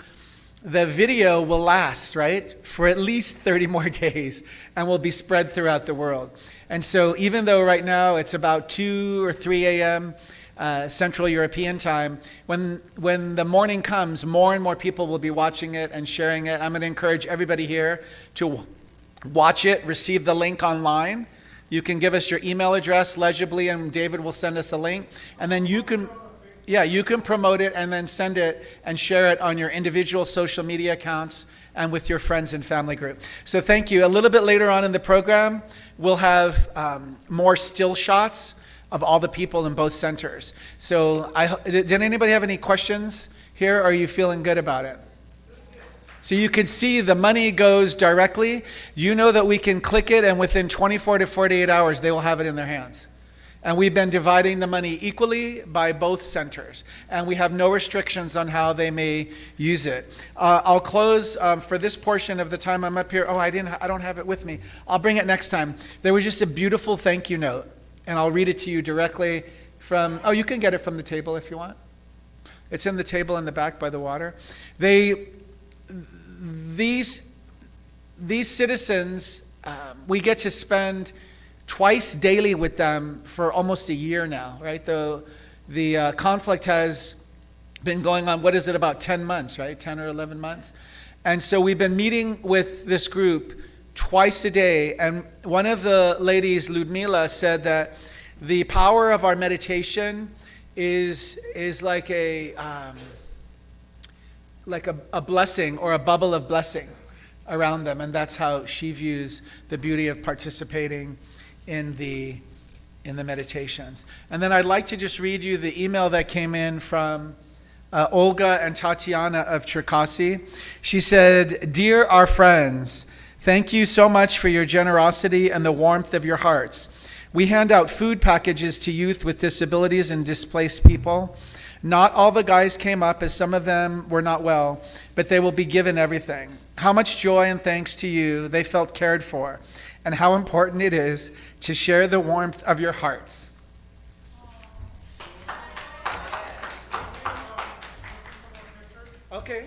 [SPEAKER 6] the video will last, right, for at least 30 more days and will be spread throughout the world. And so even though right now it's about 2 or 3 a.m. Central European time, when the morning comes, more and more people will be watching it and sharing it. I'm going to encourage everybody here to watch it, receive the link online. You can give us your email address legibly, and David will send us a link. And then you can promote it and then send it and share it on your individual social media accounts and with your friends and family group. So thank you. A little bit later on in the program, we'll have more still shots of all the people in both centers. So did anybody have any questions here, or are you feeling good about it? So you can see the money goes directly. You know that we can click it, and within 24 to 48 hours, they will have it in their hands. And we've been dividing the money equally by both centers. And we have no restrictions on how they may use it. I'll close for this portion of the time I'm up here. Oh, I don't have it with me. I'll bring it next time. There was just a beautiful thank you note. And I'll read it to you directly from, you can get it from the table if you want. It's in the table in the back by the water. These citizens, we get to spend twice daily with them for almost a year now, right? The conflict has been going on, what is it, about 10 months, right? 10 or 11 months. And so we've been meeting with this group twice a day. And one of the ladies, Ludmila, said that the power of our meditation is like a blessing or a bubble of blessing around them. And that's how she views the beauty of participating in the meditations. And then I'd like to just read you the email that came in from Olga and Tatiana of Cherkasy. She said, "Dear our friends, thank you so much for your generosity and the warmth of your hearts. We hand out food packages to youth with disabilities and displaced people. Not all the guys came up, as some of them were not well, but they will be given everything. How much joy and thanks to you they felt cared for, and how important it is to share the warmth of your hearts." Okay,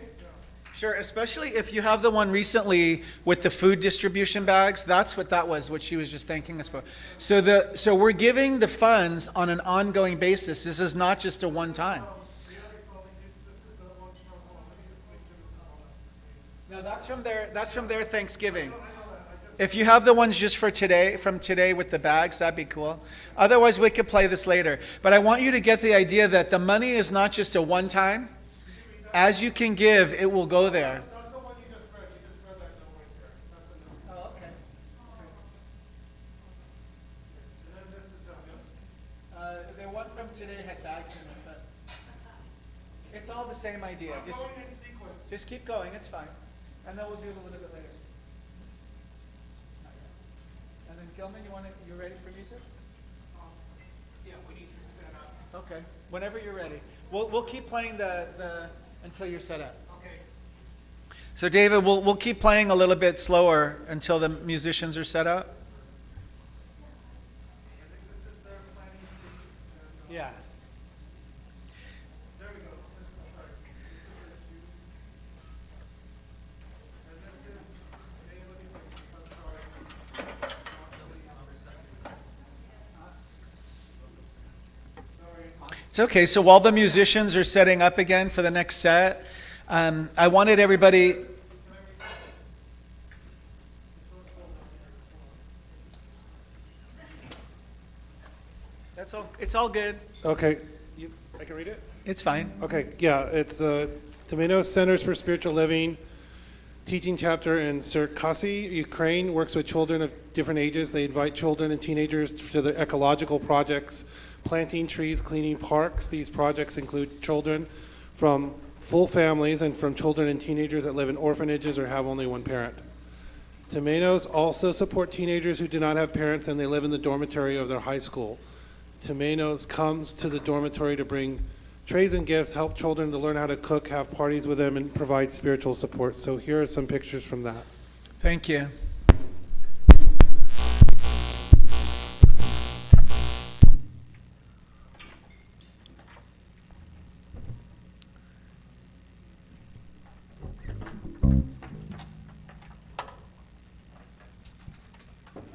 [SPEAKER 6] sure, especially if you have the one recently with the food distribution bags. That's what that was, what she was just thanking us for. So we're giving the funds on an ongoing basis. This is not just a one-time. No, that's from their Thanksgiving. If you have the ones just for today, from today with the bags, that'd be cool. Otherwise, we could play this later. But I want you to get the idea that the money is not just a one-time. As you can give, it will go there. Oh, okay. The one from today had bags in it, but it's all the same idea. Just keep going, it's fine. And then we'll do it a little bit later. And then Gilman, you ready for music?
[SPEAKER 1] Yeah, we need to set up.
[SPEAKER 6] Okay, whenever you're ready. We'll keep playing the until you're set up.
[SPEAKER 1] Okay.
[SPEAKER 6] So David, we'll keep playing a little bit slower until the musicians are set up. Yeah.
[SPEAKER 11] There we go. Sorry.
[SPEAKER 6] It's okay. So while the musicians are setting up again for the next set, I wanted everybody. That's all. It's all good.
[SPEAKER 11] Okay. I can read it?
[SPEAKER 6] It's fine.
[SPEAKER 11] Okay, yeah, it's Tomato Centers for Spiritual Living teaching chapter in Cherkasy, Ukraine, works with children of different ages. They invite children and teenagers to their ecological projects, planting trees, cleaning parks. These projects include children from full families and from children and teenagers that live in orphanages or have only one parent. Tomatoes also support teenagers who do not have parents and they live in the dormitory of their high school. Tomatoes comes to the dormitory to bring trays and gifts, help children to learn how to cook, have parties with them, and provide spiritual support. So here are some pictures from that.
[SPEAKER 6] Thank you.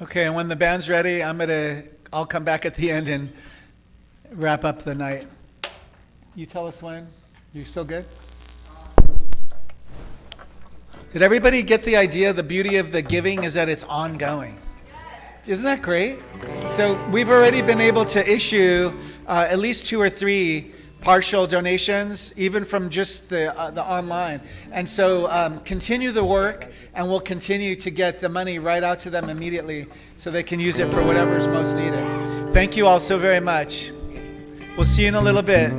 [SPEAKER 6] Okay, and when the band's ready, I'll come back at the end and wrap up the night. You tell us when. You still good? Did everybody get the idea? The beauty of the giving is that it's ongoing. Isn't that great? So we've already been able to issue at least 2 or 3 partial donations, even from just the online. And so continue the work, and we'll continue to get the money right out to them immediately so they can use it for whatever's most needed. Thank you all so very much. We'll see you in a little bit.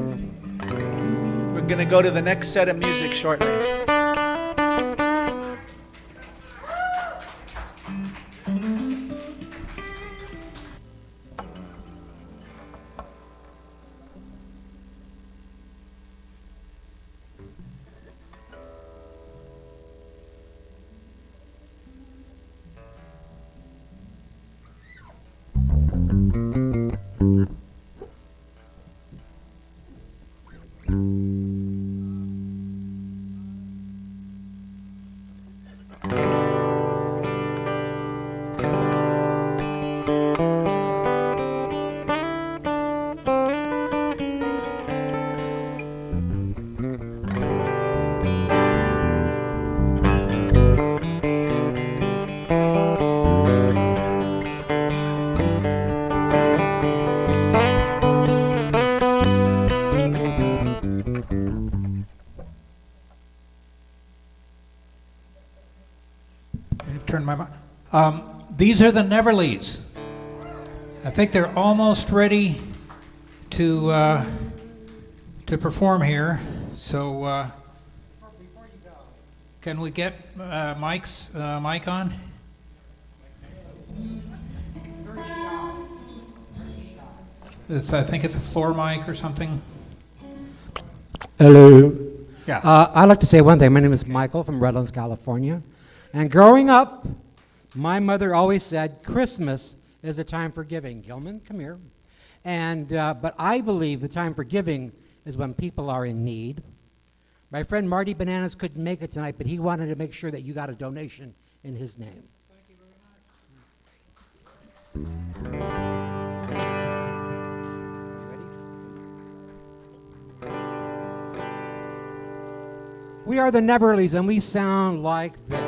[SPEAKER 6] We're going to go to the next set of music shortly.
[SPEAKER 1] Turn my mic. These are the Neverleys. I think they're almost ready to perform here. So can we get mic on? I think it's a floor mic or something.
[SPEAKER 12] Hello.
[SPEAKER 1] Yeah.
[SPEAKER 12] I'd like to say one thing. My name is Michael from Redlands, California. And growing up, my mother always said Christmas is a time for giving. Gilman, come here. And but I believe the time for giving is when people are in need. My friend Marty Bananas couldn't make it tonight, but he wanted to make sure that you got a donation in his name.
[SPEAKER 1] Thank you very much.
[SPEAKER 12] We are the Neverleys, and we sound like this.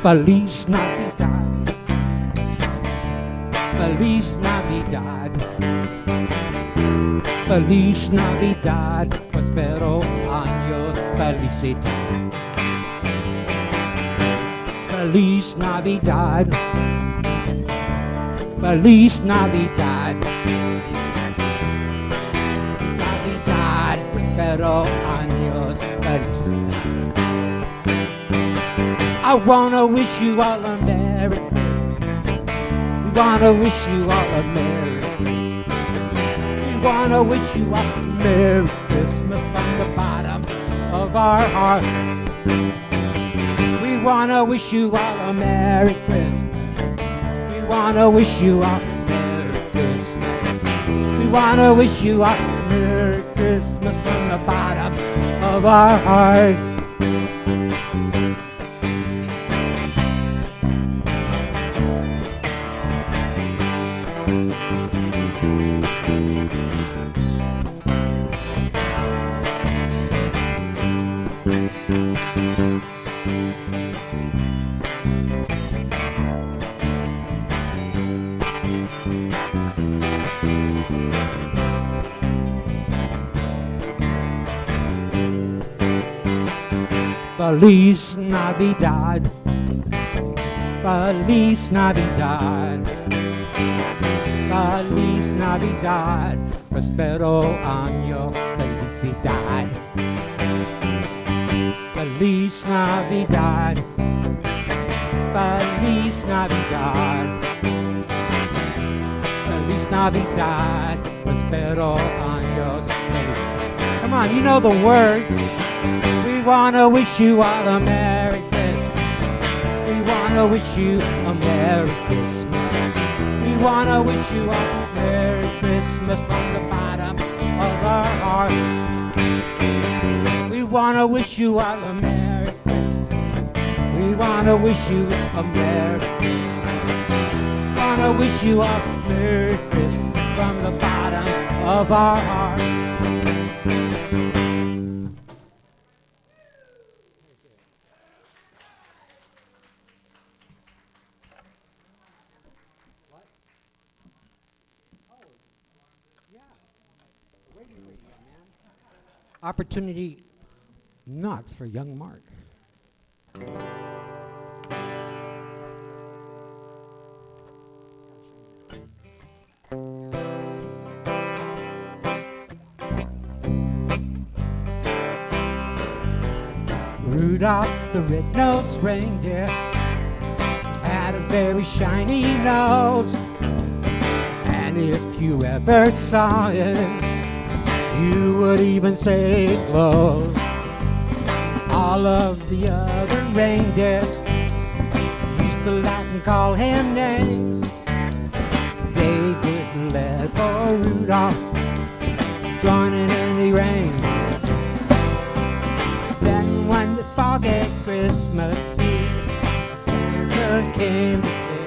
[SPEAKER 12] Feliz Navidad, Feliz Navidad, Feliz Navidad, prospero años, felicidad. Feliz Navidad, Feliz Navidad, Navidad, prospero años, felicidad. I wanna wish you all a Merry Christmas. We wanna wish you all a Merry Christmas. We wanna wish you all a Merry Christmas from the bottom of our heart. We wanna wish you all a Merry Christmas. We wanna wish you all a Merry Christmas. We wanna wish you all a Merry Christmas from the bottom of our heart. Feliz Navidad, Feliz Navidad, Feliz Navidad, prospero año, felicidad. Feliz Navidad, Feliz Navidad, Feliz Navidad, prospero años, felicidad. on, you know the words. We wanna wish you all a Merry Christmas. We wanna wish you a Merry Christmas. We wanna wish you all a Merry Christmas from the bottom of our heart. We wanna wish you all a Merry Christmas. We wanna wish you a Merry Christmas. Wanna wish you all a Merry Christmas from the bottom of our heart. Opportunity knocks for young Mark. Rudolph the red-nosed reindeer had a very shiny nose, and if you ever saw it, you would even say it glows. All of the other reindeers used to laugh and call him names. They wouldn't let poor Rudolph join in any rain. Then one foggy Christmas Eve, Santa came to say,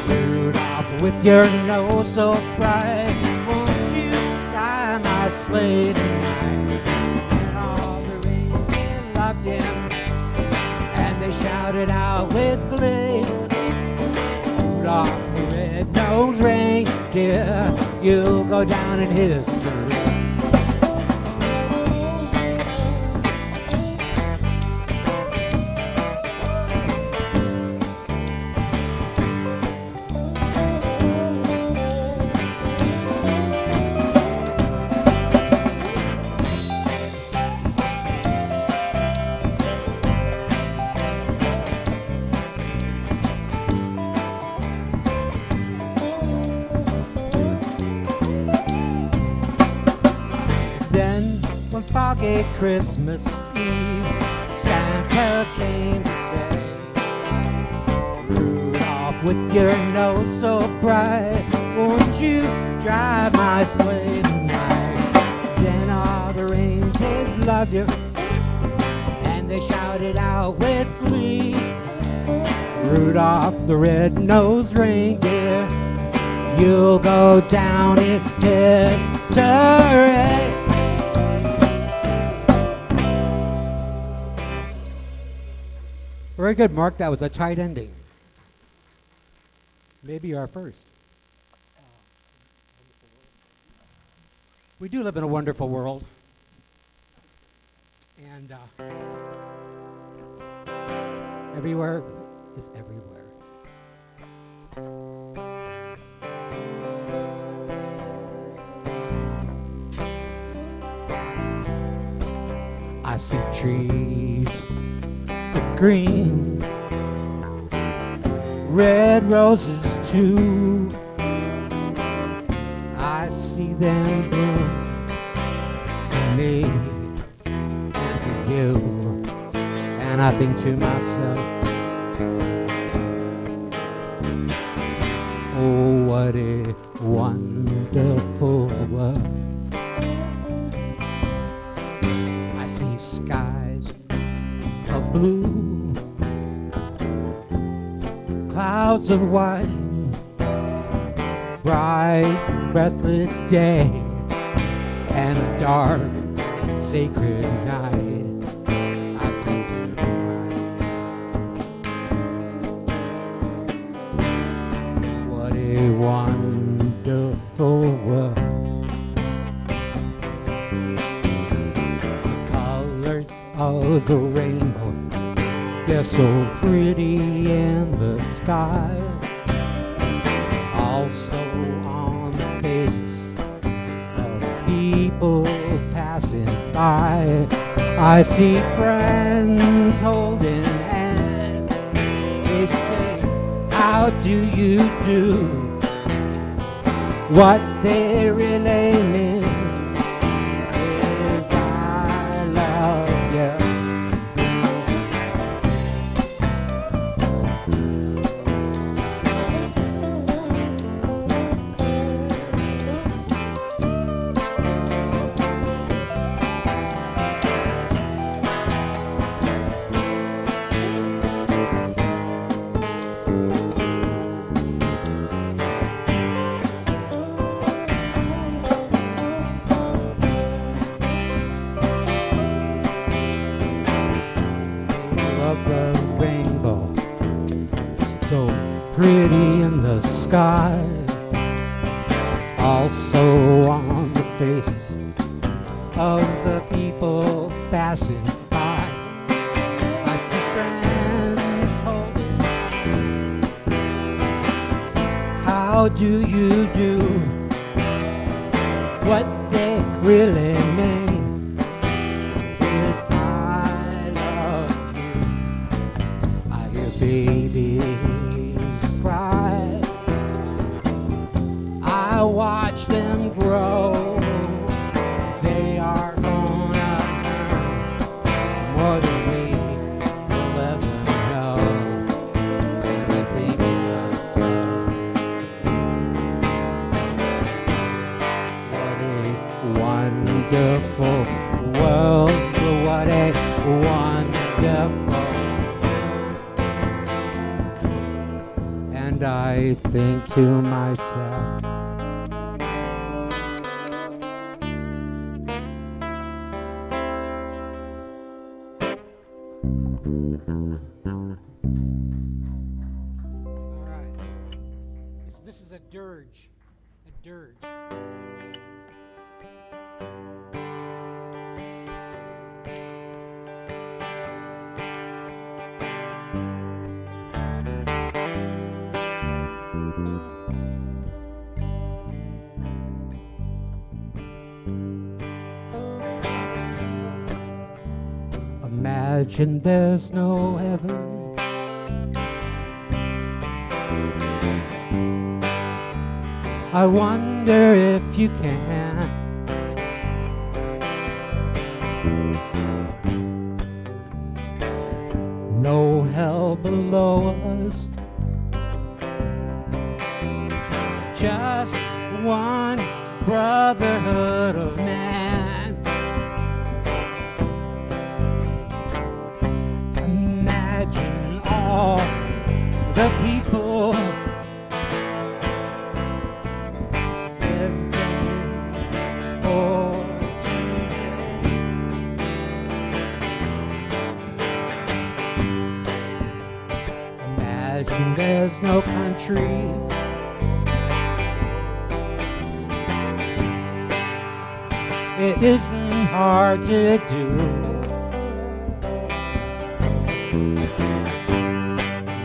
[SPEAKER 12] Rudolph, with your nose so bright, won't you drive my sleigh tonight? And all the reindeer loved him, and they shouted out with glee, Rudolph the red-nosed reindeer, you'll go down in history. Foggy Christmas Eve, Santa came to say, Rudolph, with your nose so bright, won't you drive my sleigh tonight? Then all the reindeer loved you, and they shouted out with glee, Rudolph the red-nosed reindeer, you'll go down in history. Very good, Mark. That was a tight ending. Maybe our first. We do live in a wonderful world. And everywhere is everywhere. I see trees green, red roses too. I see them bloom for me and for you, and I think to myself, oh, what a wonderful world. I see skies of blue, clouds of white, bright, breathless day, and a dark, sacred night. I think to myself, what a wonderful world. The colors of the rainbow, they're so pretty in the sky, also on the faces of people passing by. I see friends holding hands, they say, how do you do? What they really mean pretty in the sky, also on the faces of the people passing by. I see friends holding. How do you do? What they really mean is I love you. I hear babies cry. I watch them grow. They are gonna learn more than we will ever know. And I think to myself, what a wonderful world. What a wonderful. And I think to myself, all right, this is a dirge, a dirge. Imagine there's no heaven. I wonder if you can. No hell below us, just one brotherhood of man. Imagine all the people living for today. Imagine there's no countries. It isn't hard to do.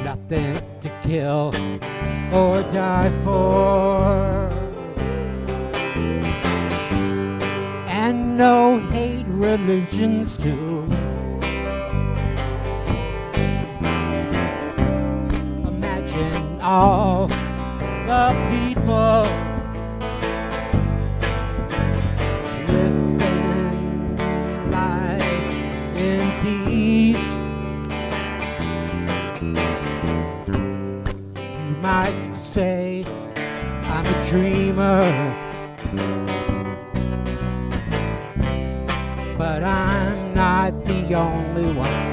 [SPEAKER 12] Nothing to kill or die for, and no hate religions too. Imagine all the people living life in peace. You might say I'm a dreamer, but I'm not the only one.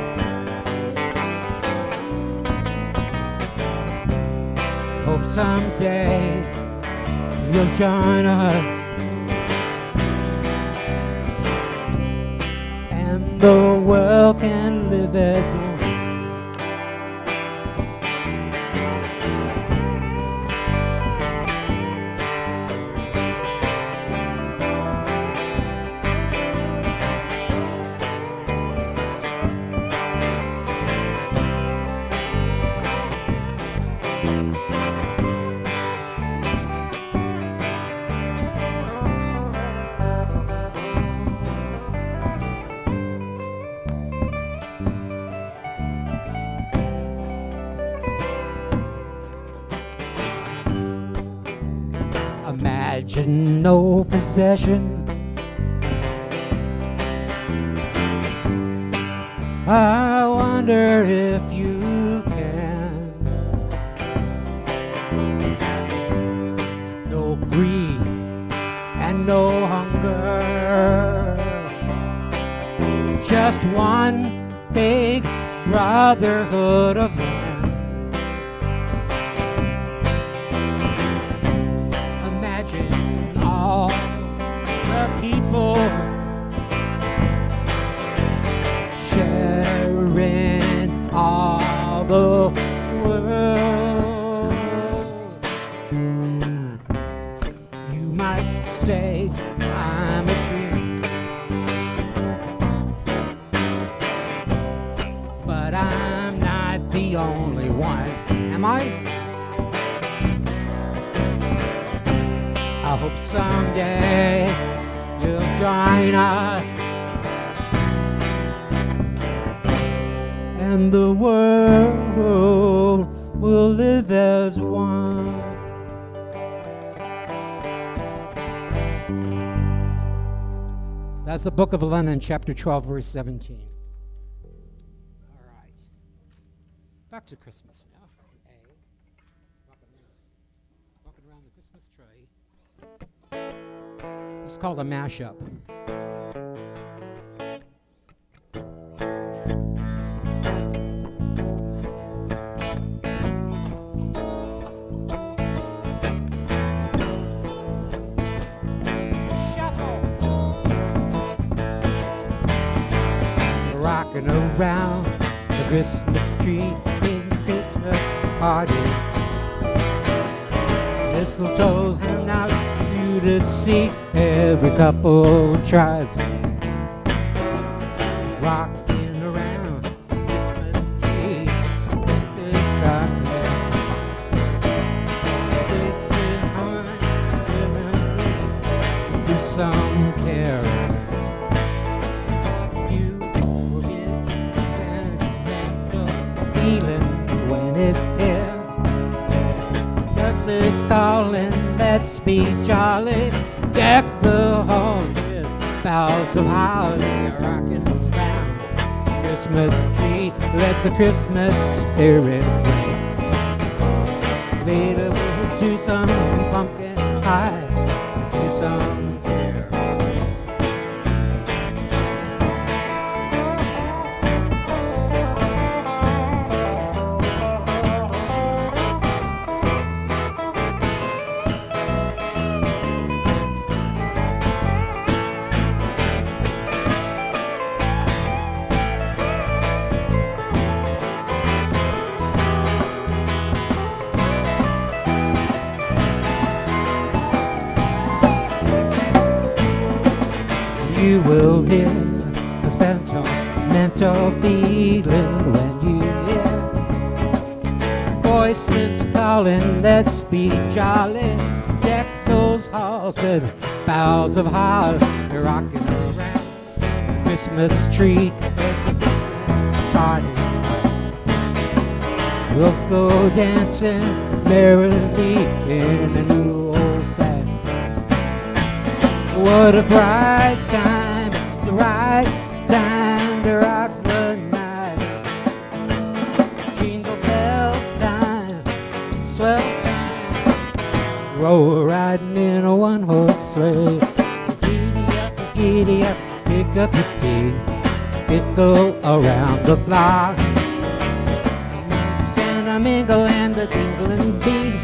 [SPEAKER 12] Hope someday you'll join us, and the world can live as one. Imagine no possession. I wonder if you can. No greed and no hunger, just one big brotherhood of men. Imagine all the people sharing all the world. the only one. Am I? I hope someday you'll join us, and the world will live as one. That's the book of Lennon, chapter 12, verse 17. All right. Back to Christmas now. Walking around the Christmas tree. It's called a mashup. Rocking around the Christmas tree in Christmas party. Mistletoe's hanging out for you to see. Every couple tries. Rocking around the Christmas tree this Sunday. Kissing hard, do some caring. Feeling when it's here. Nothing's calling, let's be jolly. Deck the halls with boughs of holly. Rocking around the Christmas tree, let the Christmas spirit ring. Later we'll do some pumpkin pie, do some you will hear a sentimental feeling when you hear voices calling, let's be jolly. Deck those halls with boughs of holly. You're rocking around the Christmas tree at the Christmas party. We'll go dancing merrily in the new old fashioned. What a bright time, it's the right time to rock the night. Jingle bell time, swell time, roll riding in a one-horse sleigh. Giddy up, pick up your feet, go around the block. Santa mingle and the jingling beat.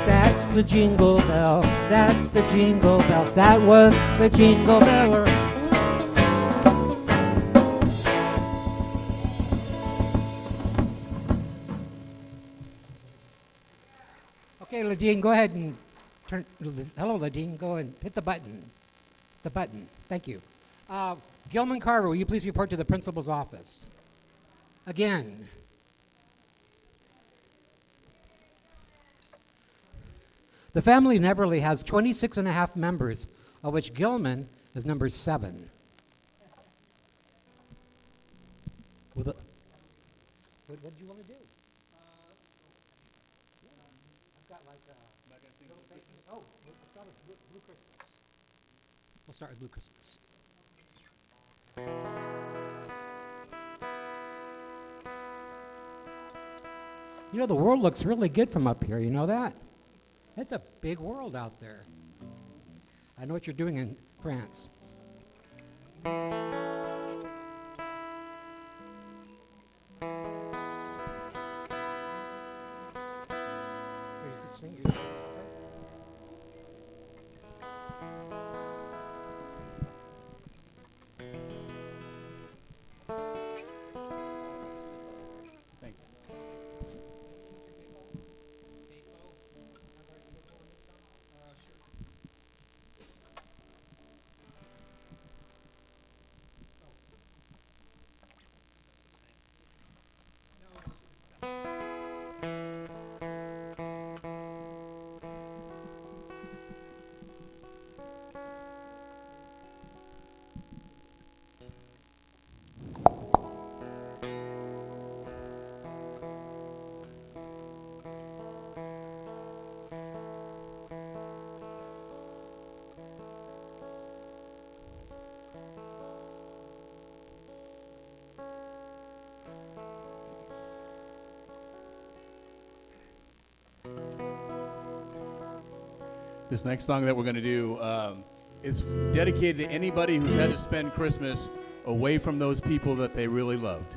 [SPEAKER 12] That's the jingle bell, that's the jingle bell, that was the jingle bell. Okay, Ladine, go ahead and turn. Hello, Ladine, go and hit the button. The button, thank you. Gilman Carver, will you please report to the principal's office? Again. The family in Everly has 26 and a half members, of which Gilman is number 7. What did you want to do? I've got like little faces. Oh, we'll start with Blue Christmas. We'll start with Blue Christmas. You know, the world looks really good from up here, you know that? It's a big world out there. I know what you're doing in France.
[SPEAKER 13] This next song that we're going to do is dedicated to anybody who's had to spend Christmas away from those people that they really loved.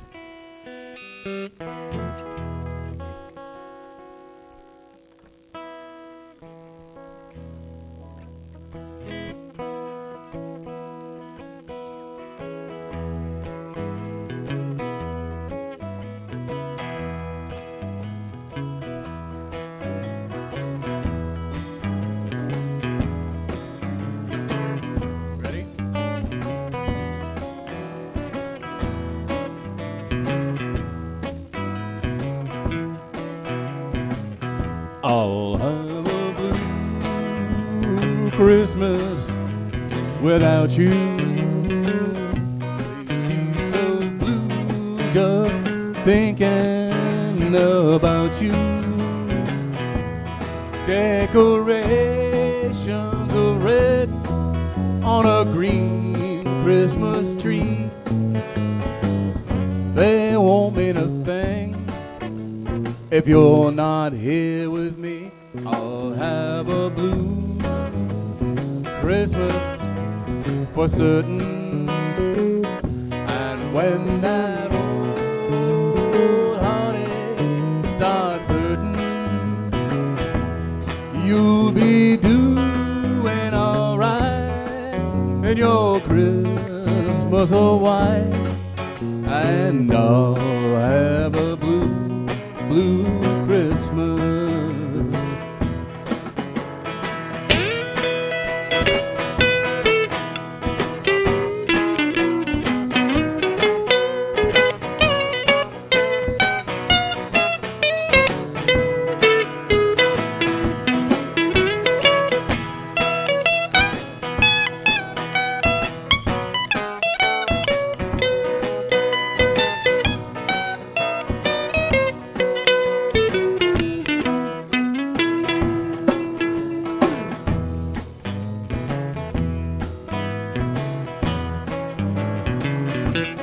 [SPEAKER 13] Ready? I'll have a blue Christmas without you. Be so blue just thinking about you. Decorations of red on a green Christmas tree. They won't mean a thing if you're not here with me. I'll have a blue Christmas for certain. And when that old heartache starts hurting, you'll be doing alright in your Christmas of white. And I'll have a blue Christmas.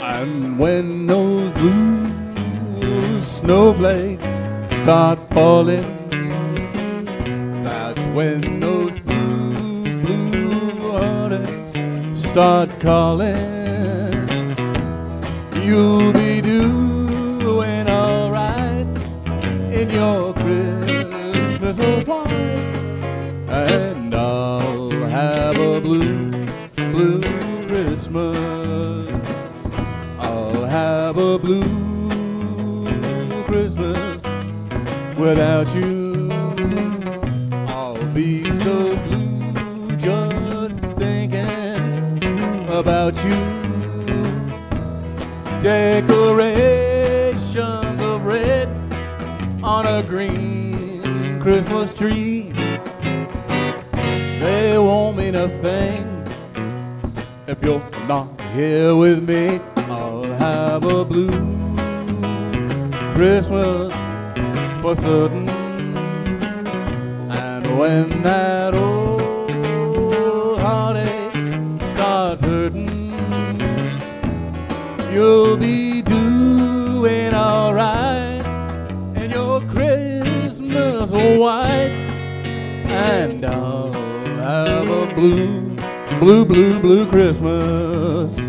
[SPEAKER 13] And when those blue snowflakes start falling, that's when those blue heartaches start calling. You'll be doing alright in your Christmas of white. And I'll have a blue Christmas. I'll have a blue Christmas without you. I'll be so blue just thinking about you. Decorations of red on a green Christmas tree. They won't mean a thing if you're not here with me. I'll have a blue Christmas for certain. And when that old heartache starts hurting, you'll be doing alright in your Christmas white. And I'll have a blue Christmas.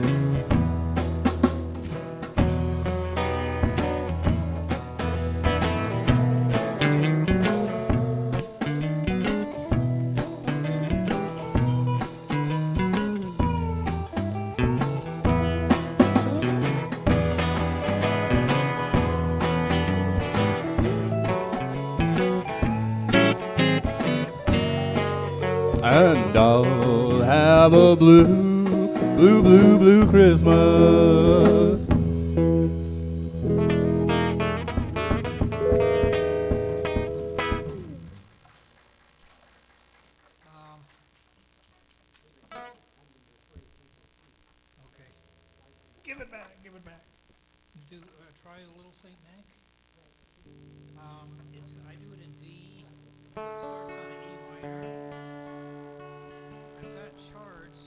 [SPEAKER 13] And I'll have a blue Christmas.
[SPEAKER 1] Okay. Give it back, give it back. Do, try a little Saint Nick. I do it in D. It starts on an E minor. I've got charts,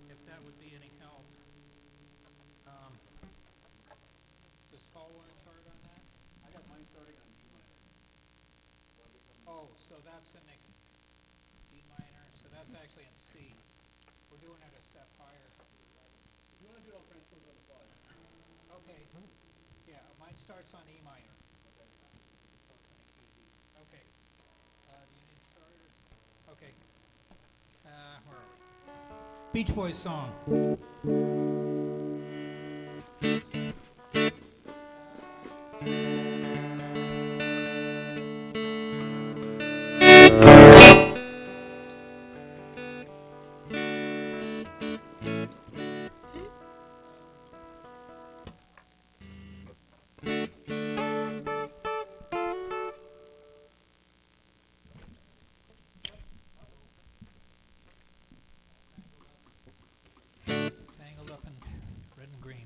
[SPEAKER 1] if that would be any help. Does Paul want a chart on that?
[SPEAKER 13] I got mine starting on G minor.
[SPEAKER 1] Oh, so that's an that's actually in C. We're doing it a step higher.
[SPEAKER 11] You want to do it on Francois on the fly.
[SPEAKER 1] Okay. Yeah, mine starts on E minor. Okay. Do you need a chart? Okay. Where are we? Beach Boys song. Tangled up in red and green.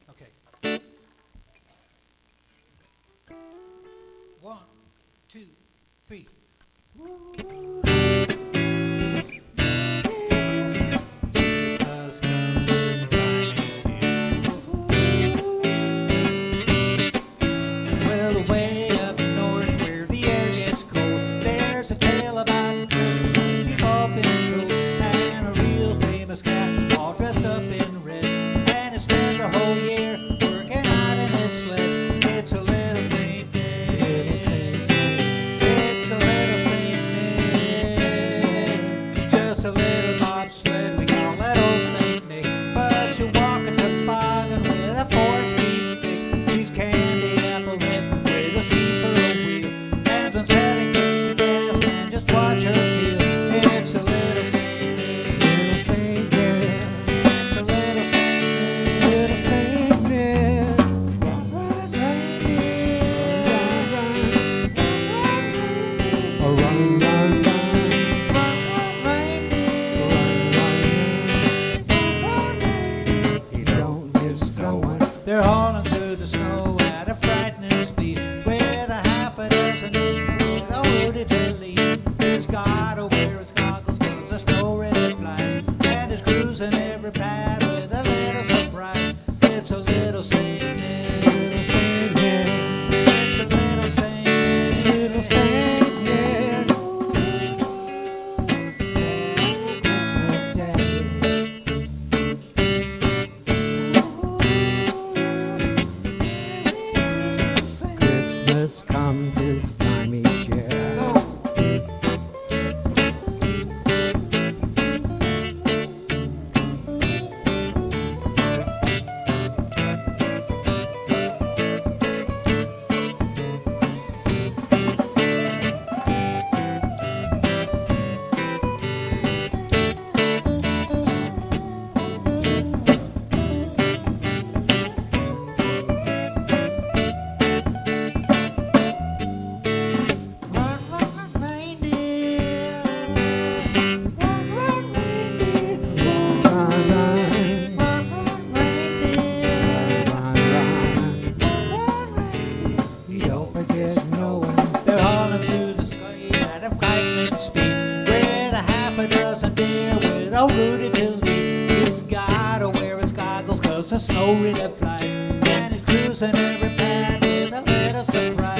[SPEAKER 1] Okay. 1, 2, 3. Christmas comes this time each year. Well, way up north where the air gets cold, there's a tale about Christmas that you've all been told, and a real famous cat all dressed up in red, and it spends a whole year working out in his sled. It's a little Saint Nick. It's a little Saint Nick. Just a little bobsled, we call that old Saint Nick. But you walk a toboggan with a 4-speed stick. She's candy apple red with a ski for a wheel. And when Santa gets the gas, man, just watch her peel. It's a little Saint Nick. Little Saint Nick. It's a little Saint Nick. Little Saint Nick. Run, run, reindeer. Run, run, run, reindeer. Oh, run, run, run. Run, run, reindeer. Run, run, run, reindeer. You don't miss someone. They're hauling through the snow at a frightening speed, with a half a dozen deer with a woody to lead. He's gotta wear his goggles 'cause the snow really flies, and he's cruising every pad with a little surprise. It's a little Saint Nick. It's a little Saint Nick. Little Saint Nick. Merry Christmas Day. Christmas comes this time each year. Run, run, reindeer. Run, run, reindeer. Run, run, run. Run, run, reindeer. Run, run, run. You don't forget no one. They're hauling through the sky at a frightening speed, with a half a dozen deer with a Rudy to lead. He's gotta wear his goggles 'cause the snow really flies, and he's cruising every pad with a little surprise.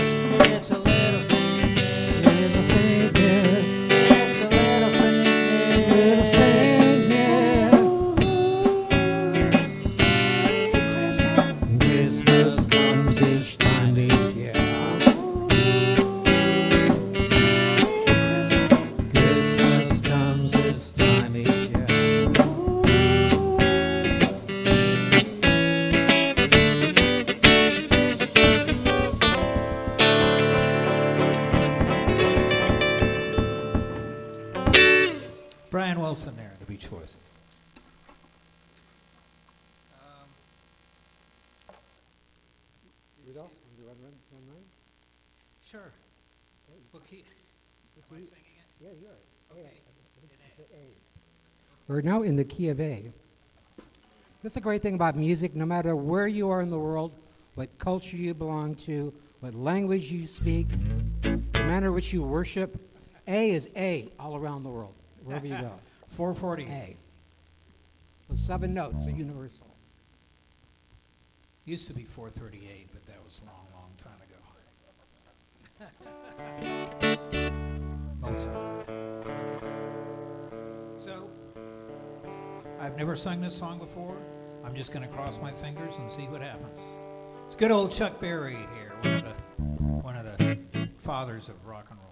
[SPEAKER 1] It's a little Saint Nick. Little Saint Nick. It's a little Saint Nick. Little Saint Nick. Christmas comes each time each year. Christmas comes this time each year. Brian Wilson there, the Beach Boys. Sure. What key? Am I singing it?
[SPEAKER 12] Yeah, you are.
[SPEAKER 1] Okay.
[SPEAKER 12] We're now in the key of A. That's the great thing about music. No matter where you are in the world, what culture you belong to, what language you speak, the manner in which you worship, A is A all around the world, wherever you go.
[SPEAKER 1] 440.
[SPEAKER 12] A. Those 7 notes are universal.
[SPEAKER 1] Used to be 438, but that was a long, long time ago. Mozart. I've never sung this song before. I'm just going to cross my fingers and see what happens. It's good old Chuck Berry here, one of the fathers of rock and roll.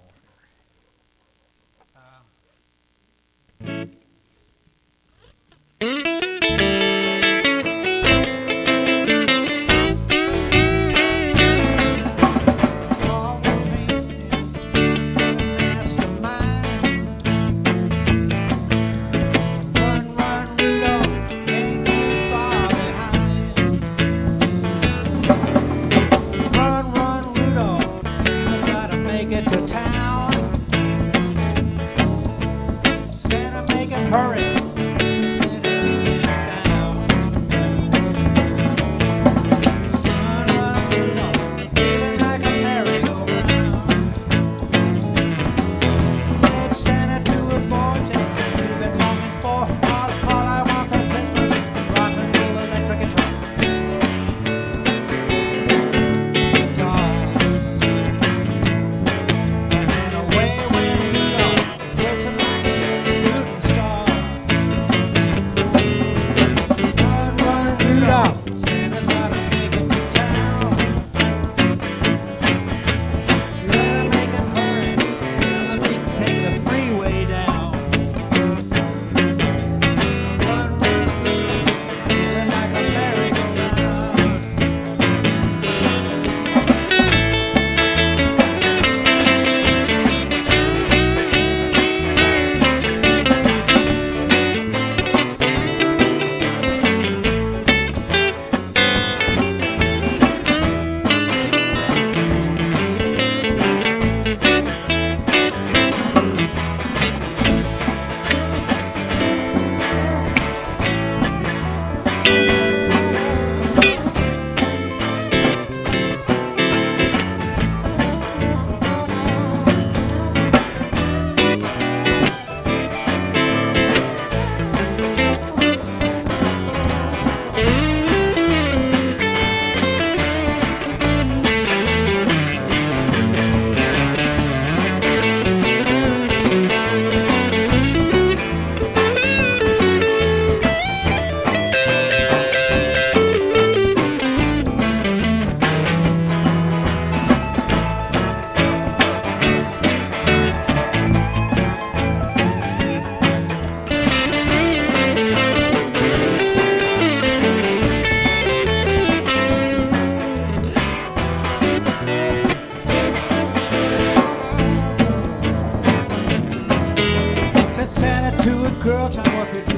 [SPEAKER 1] Girl, tell me what to do to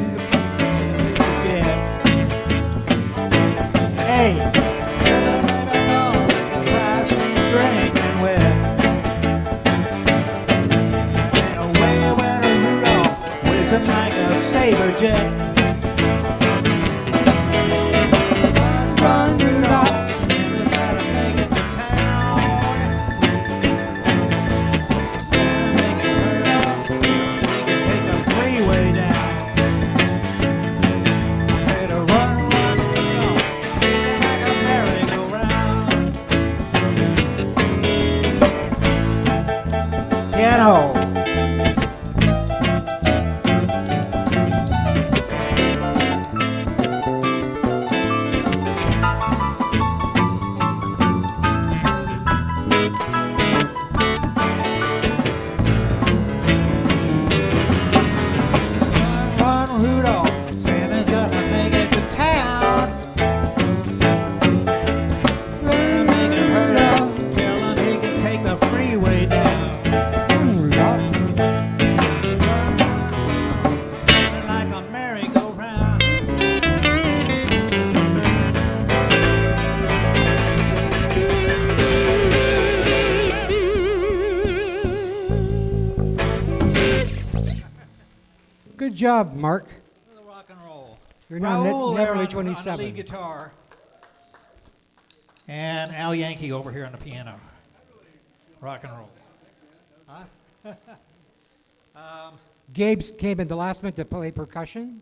[SPEAKER 1] make you get. Hey, better maybe know the price when you drink and wet. And away went a Rudolph, whizzing like a saber jet. Run, run, Rudolph, Santa's gotta make it to town. Santa, make it hurry, make it take the freeway down. Piano. Run, Rudolph, Santa's gonna make it to town. Gonna make him hurry, tell him he can take the freeway down.
[SPEAKER 12] Good job, Mark.
[SPEAKER 1] Rock and roll.
[SPEAKER 12] You're now
[SPEAKER 1] Raoul there
[SPEAKER 12] nearly
[SPEAKER 1] on the
[SPEAKER 12] 27.
[SPEAKER 1] lead guitar. And Al Yankee over here on the piano. Rock and roll. Huh?
[SPEAKER 12] Gabe came in the last minute to play percussion.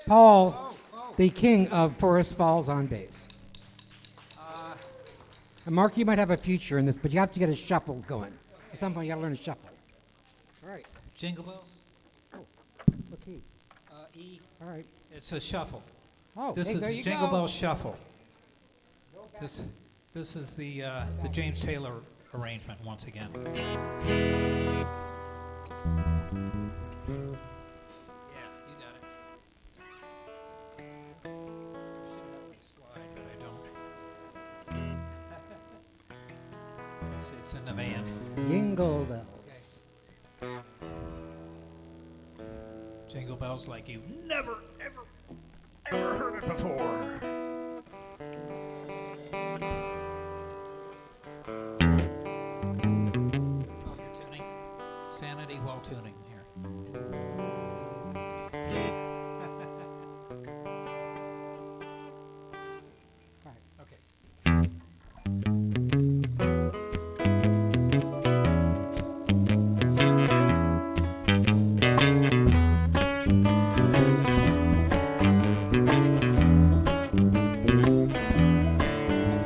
[SPEAKER 12] Paul, the king of Forest Falls, on bass. And Mark, you might have a future in this, but you have to get a shuffle going. At some point, you got to learn to shuffle. All right.
[SPEAKER 1] Jingle bells?
[SPEAKER 12] Oh, okay.
[SPEAKER 1] E.
[SPEAKER 12] All right.
[SPEAKER 1] It's a shuffle.
[SPEAKER 12] Oh,
[SPEAKER 1] This
[SPEAKER 12] hey,
[SPEAKER 1] is
[SPEAKER 12] there
[SPEAKER 1] the
[SPEAKER 12] you
[SPEAKER 1] Jingle
[SPEAKER 12] go.
[SPEAKER 1] Bell Shuffle. This is the James Taylor arrangement once again. Yeah, you got it. I should have a slide, but I don't. It's in the van.
[SPEAKER 12] Jingle bells.
[SPEAKER 1] Jingle bells like you've never, ever heard it before. Oh, you're tuning. Sanity while tuning here.
[SPEAKER 12] All right.
[SPEAKER 1] Okay.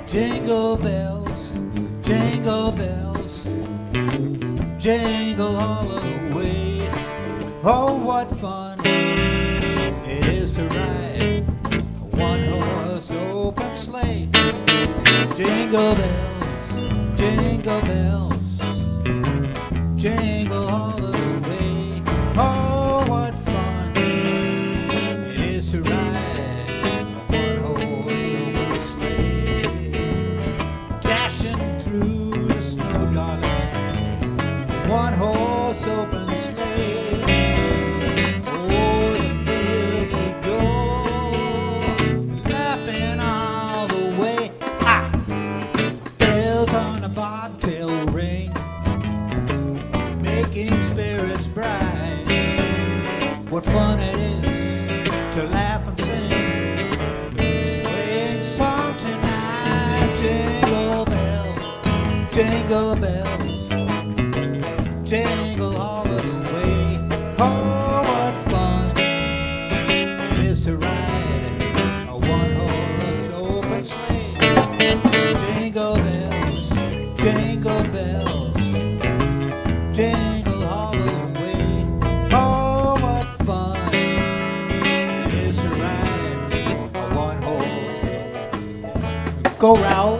[SPEAKER 1] Jingle bells, jingle bells, jingle all the way. Oh, what fun it is to ride a one-horse open sleigh. Jingle bells, jingle bells, jingle all the way. Oh, what fun it is to ride a one-horse open sleigh. Dashing through the snow, darling, one-horse open sleigh. O'er the fields we go, laughing all the way. Ha! Bells on a bobtail ring, making spirits bright. What fun it is to laugh and sing, sleighing song tonight. Jingle bells, jingle bells, jingle all the way. Oh, what fun it is to ride a one-horse open sleigh. Jingle bells, jingle bells, jingle all the way. Oh, what fun it is to ride a one-horse. Go, Raoul.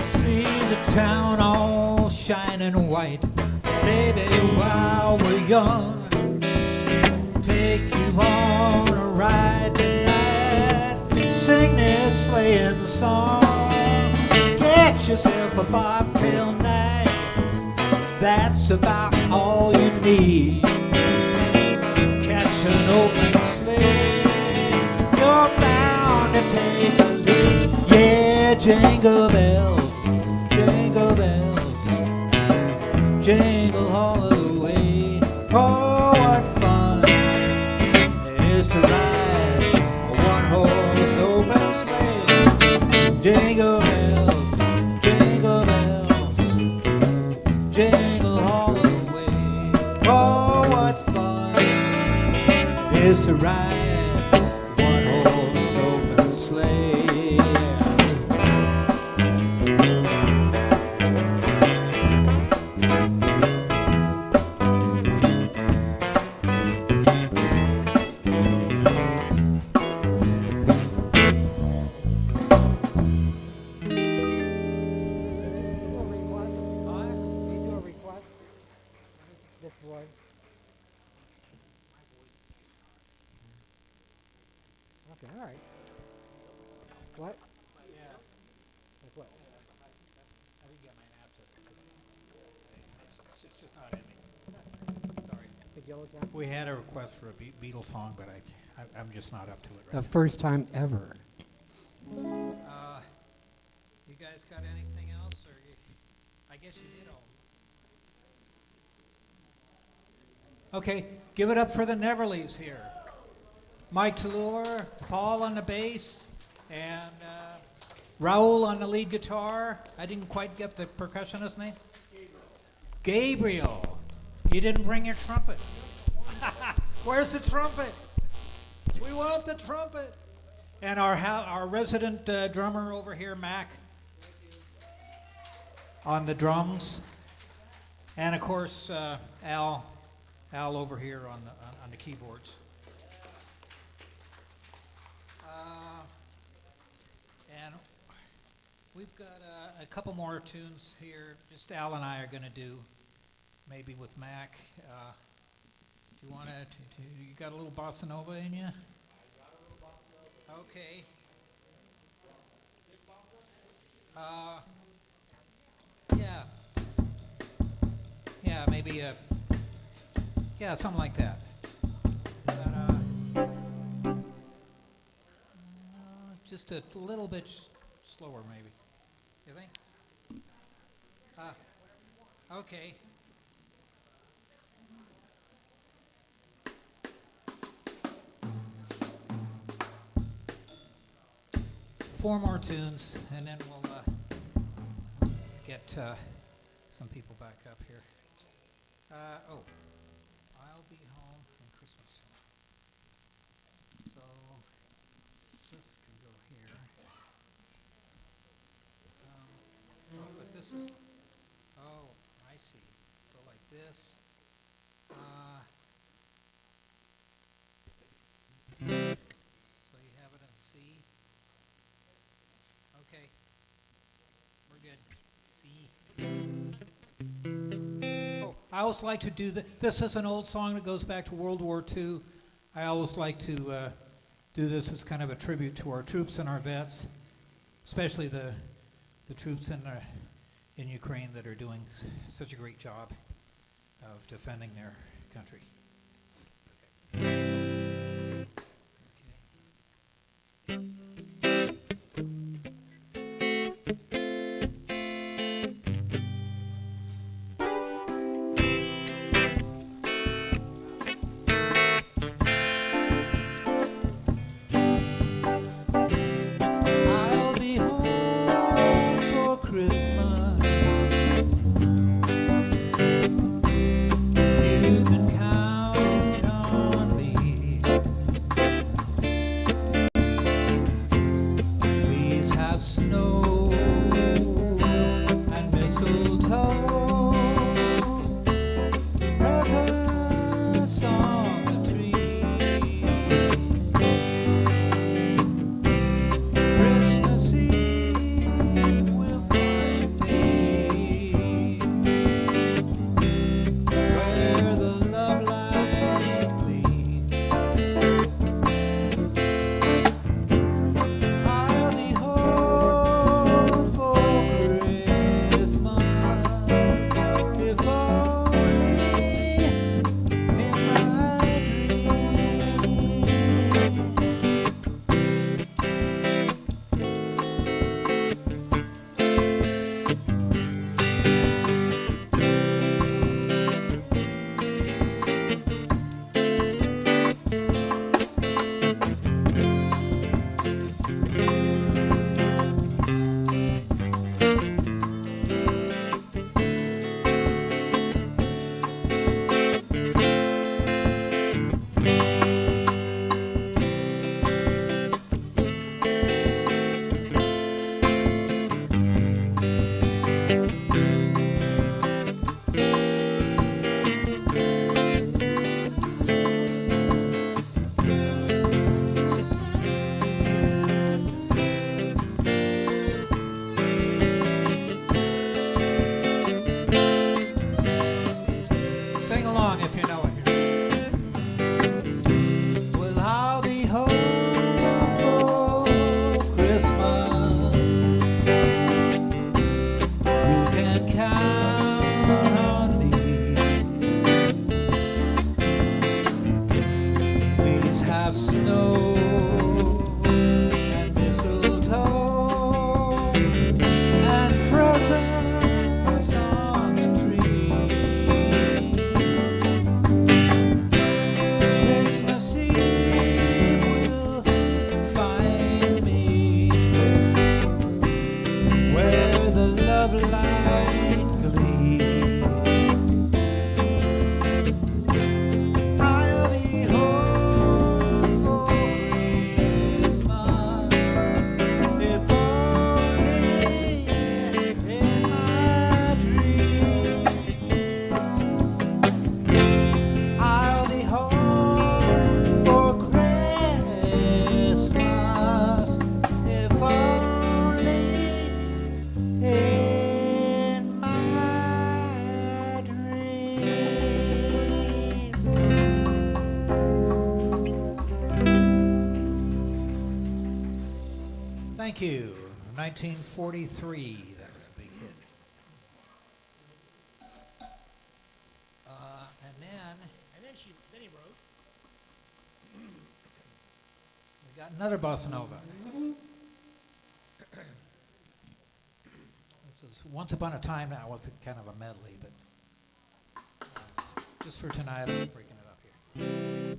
[SPEAKER 1] See the town all shining white, baby, while we're young. Take you on a ride tonight, sing this sleighing song. Get yourself a bobtail knife, that's about all you need. Catch an open sleigh, you're bound to take a lead. Yeah, jingle bells, jingle bells, jingle all the way. Oh, what fun it is to ride a one-horse open sleigh. Jingle bells, jingle bells, jingle all the way. Oh, what fun it is to ride a one-horse open sleigh.
[SPEAKER 12] Okay, all right. What? Like what?
[SPEAKER 1] I didn't get my answer. It's just not in me. Sorry.
[SPEAKER 12] The yellow tab?
[SPEAKER 1] We had a request for a Beatles song, but I'm just not up to it
[SPEAKER 12] The
[SPEAKER 1] right
[SPEAKER 12] first time ever.
[SPEAKER 1] now. You guys got anything else, or I guess you did all. Okay, give it up for the Neverleaves here. Mike Tallur, Paul on the bass, and Raul on the lead guitar. I didn't quite get the percussionist's name. Gabriel. You didn't bring your trumpet. Where's the trumpet? We want the trumpet. And our resident drummer over here, Mac, on the drums. And of course, Al over here on the keyboards. And we've got a couple more tunes here. Just Al and I are going to do, maybe with Mac. Do you want to? You got a little bossa nova in you? Okay. Yeah. Yeah, maybe yeah, something like that. But, just a little bit slower, maybe. You think? Okay. Four more tunes, and then we'll get some people back up here. I'll be home from Christmas. So this can go here. But this is, I see. Go like this. So you have it in C. Okay, we're good. C. Oh, I always like to do this is an old song that goes back to World War II. I always like to do this as kind of a tribute to our troops and our vets, especially the troops in Ukraine that are doing such a great job of defending their country. I'll be home for Christmas. You can count on me. Please have snow and mistletoe, presents on the tree. Christmas Eve will find me where the love light gleams. I'll be home for Christmas, if only in my dreams. Sing along if you know it here. Well, I'll be home Thank you. 1943, that was a big hit. And then he wrote. We got another bossa nova. This is Once Upon a Time Now. It's kind of a medley, but just for tonight, I'm breaking it up here.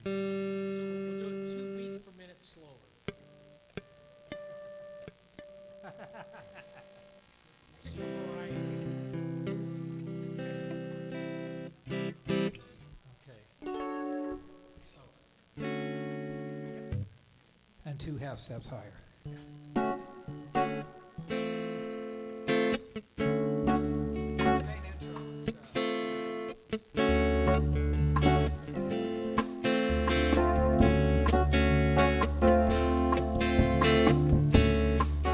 [SPEAKER 2] We'll do it 2 beats per minute slower. Just for variety.
[SPEAKER 1] Okay. And 2 half steps higher.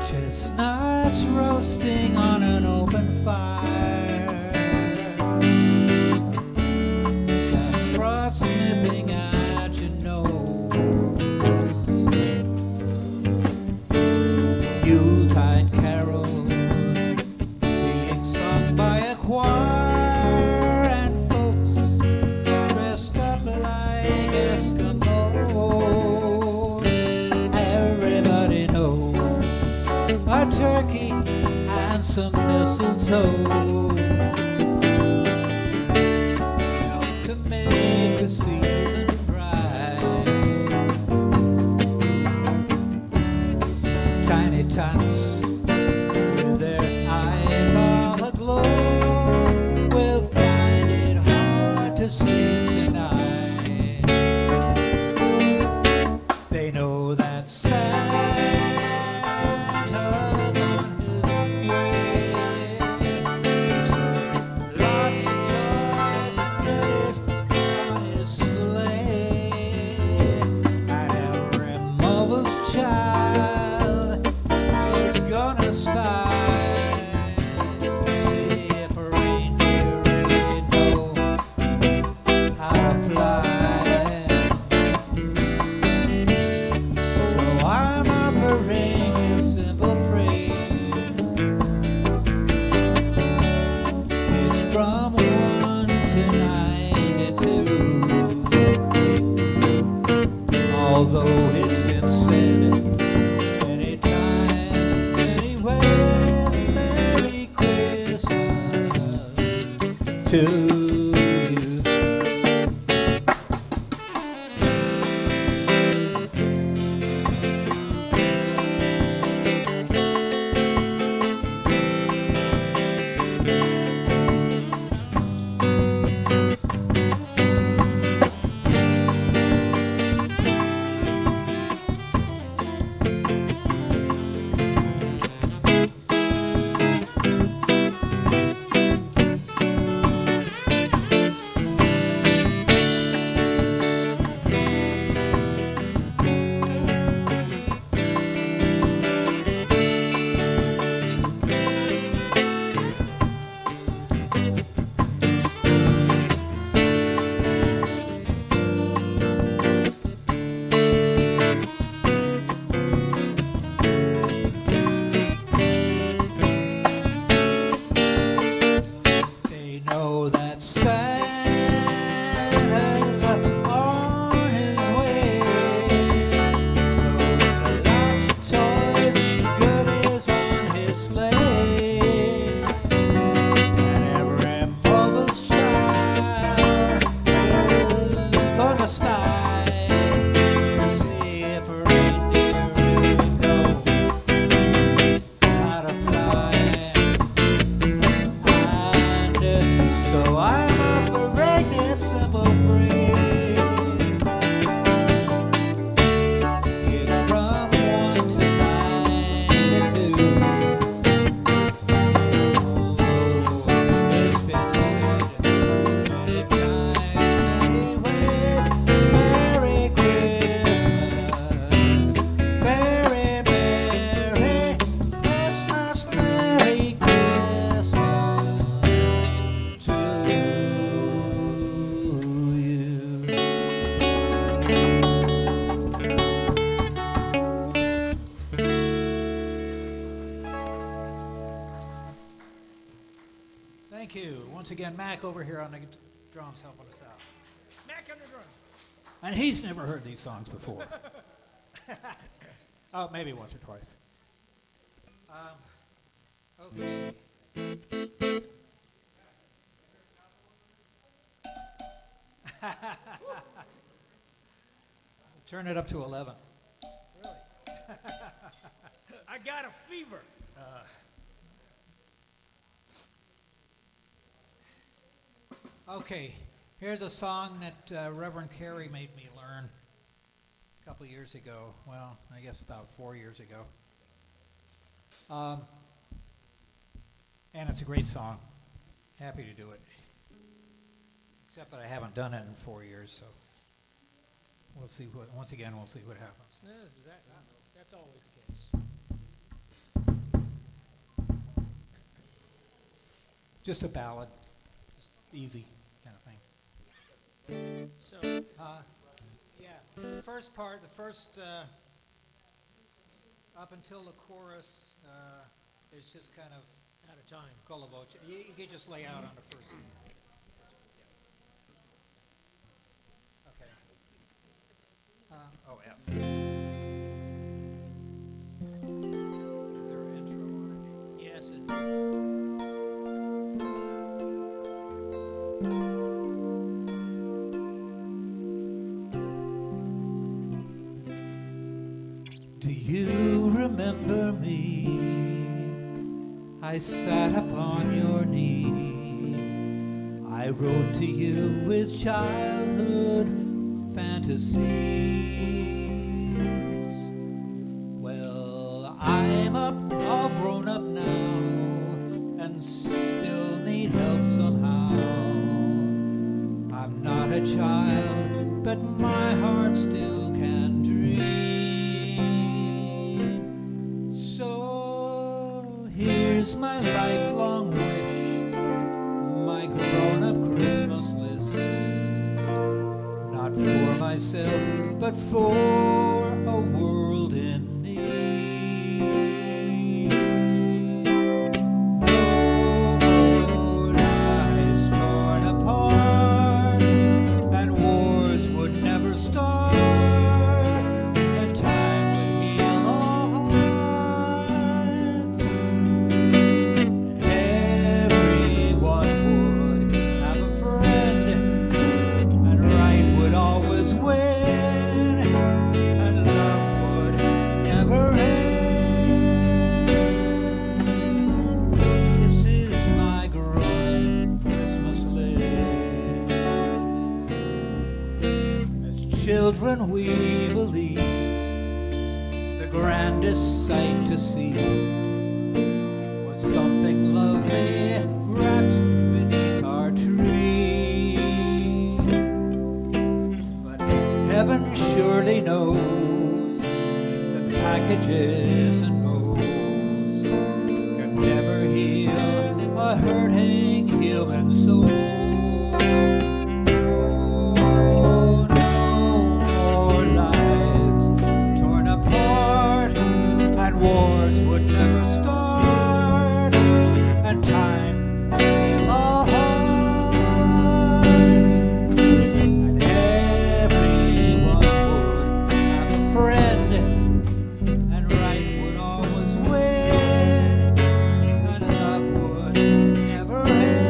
[SPEAKER 1] Chestnuts roasting on an open fire. Jack Frost nipping at your nose. Yuletide carols being sung by a choir, and folks dressed up like Eskimos. Everybody knows a turkey and some mistletoe help to make the season bright. Tiny tots with their eyes all aglow will find it hard to sleep tonight. They know that Santa's on his way. Lots of toys and goodies on his sleigh, and every mother's child is gonna spy, see if a reindeer really know how to fly. So I'm offering a simple phrase. It's from 1 to 92. Although it's been said many times, many ways, Merry Christmas to you. Thank you. Once again, Mac over here on the drums helping us out.
[SPEAKER 2] Mac on the drum.
[SPEAKER 1] And he's never heard these songs before. Oh, maybe once or twice. Okay. Turn it up to 11.
[SPEAKER 2] Really? I got a fever.
[SPEAKER 1] Okay, here's a song that Reverend Carey made me learn a couple years ago. Well, I guess about 4 years ago. And it's a great song. Happy to do it. Except that I haven't done it in 4 years, so we'll see what, once again, we'll see what happens.
[SPEAKER 2] That's always the case.
[SPEAKER 1] Just a ballad, just easy kind of thing.
[SPEAKER 2] So,
[SPEAKER 1] Yeah, the first part, up until the chorus, is just kind of
[SPEAKER 2] out of time.
[SPEAKER 1] con la voce. You can just lay out on the first. Okay. Oh, F. Is there an intro on it?
[SPEAKER 2] Yes.
[SPEAKER 1] Do you remember me? I sat upon your knee. I wrote to you with childhood fantasies. Well, I'm all grown up now and still need help somehow. I'm not a child, but my heart still can dream. So here's my lifelong wish, my grown-up Christmas list. Not for myself, but for a world in need. No more lives torn apart, and wars would never start, and time would heal all hearts. Everyone would have a friend, and right would always win, and love would never end. This is my grown-up Christmas list. As children we believe the grandest sight to see was something lovely wrapped beneath our tree. But heaven surely knows that packages and bows can never heal a hurting human soul. Oh, no more lives torn apart, and wars would never start, and time would heal all hearts, and everyone would have a friend, and right would always win, and love would never end.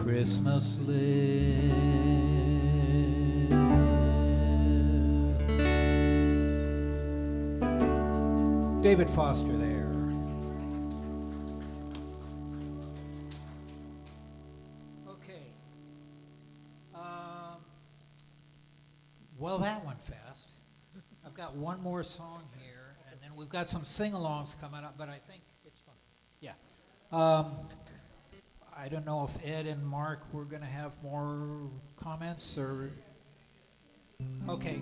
[SPEAKER 1] Christmas live. David Foster there. Okay. Well, that went fast. I've got one more song here, and then we've got some sing-alongs coming up, but I think it's fun. Yeah. I don't know if Ed and Mark were going to have more comments, or... Okay.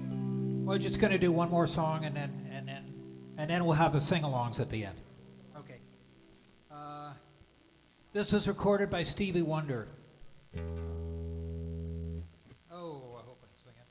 [SPEAKER 1] We're just going to do one more song, and then we'll have the sing-alongs at the end. Okay. This was recorded by Stevie Wonder. Oh, I hope I can sing it.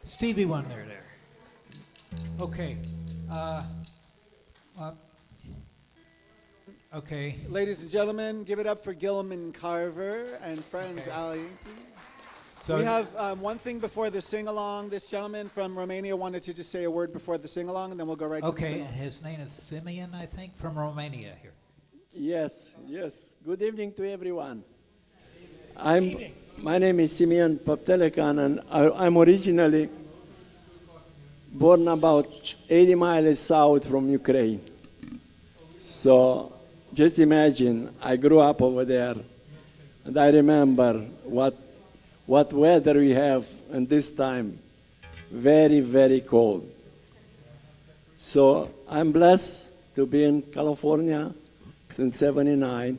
[SPEAKER 1] Stevie Wonder there. Okay. Okay.
[SPEAKER 6] Ladies and gentlemen, give it up for Gilman Carver and friends Ali.
[SPEAKER 1] So
[SPEAKER 6] we have one thing before the sing-along. This gentleman from Romania wanted to just say a word before the sing-along, and then we'll go right to the
[SPEAKER 1] Okay,
[SPEAKER 6] sing-along.
[SPEAKER 1] his name is Simeon, I think, from Romania here.
[SPEAKER 14] Yes. Good evening to everyone. My name is Simeon Paptelecan, and I'm originally born about 80 miles south from Ukraine. So just imagine, I grew up over there, and I remember what weather we have in this time. Very, very cold. So I'm blessed to be in California since '79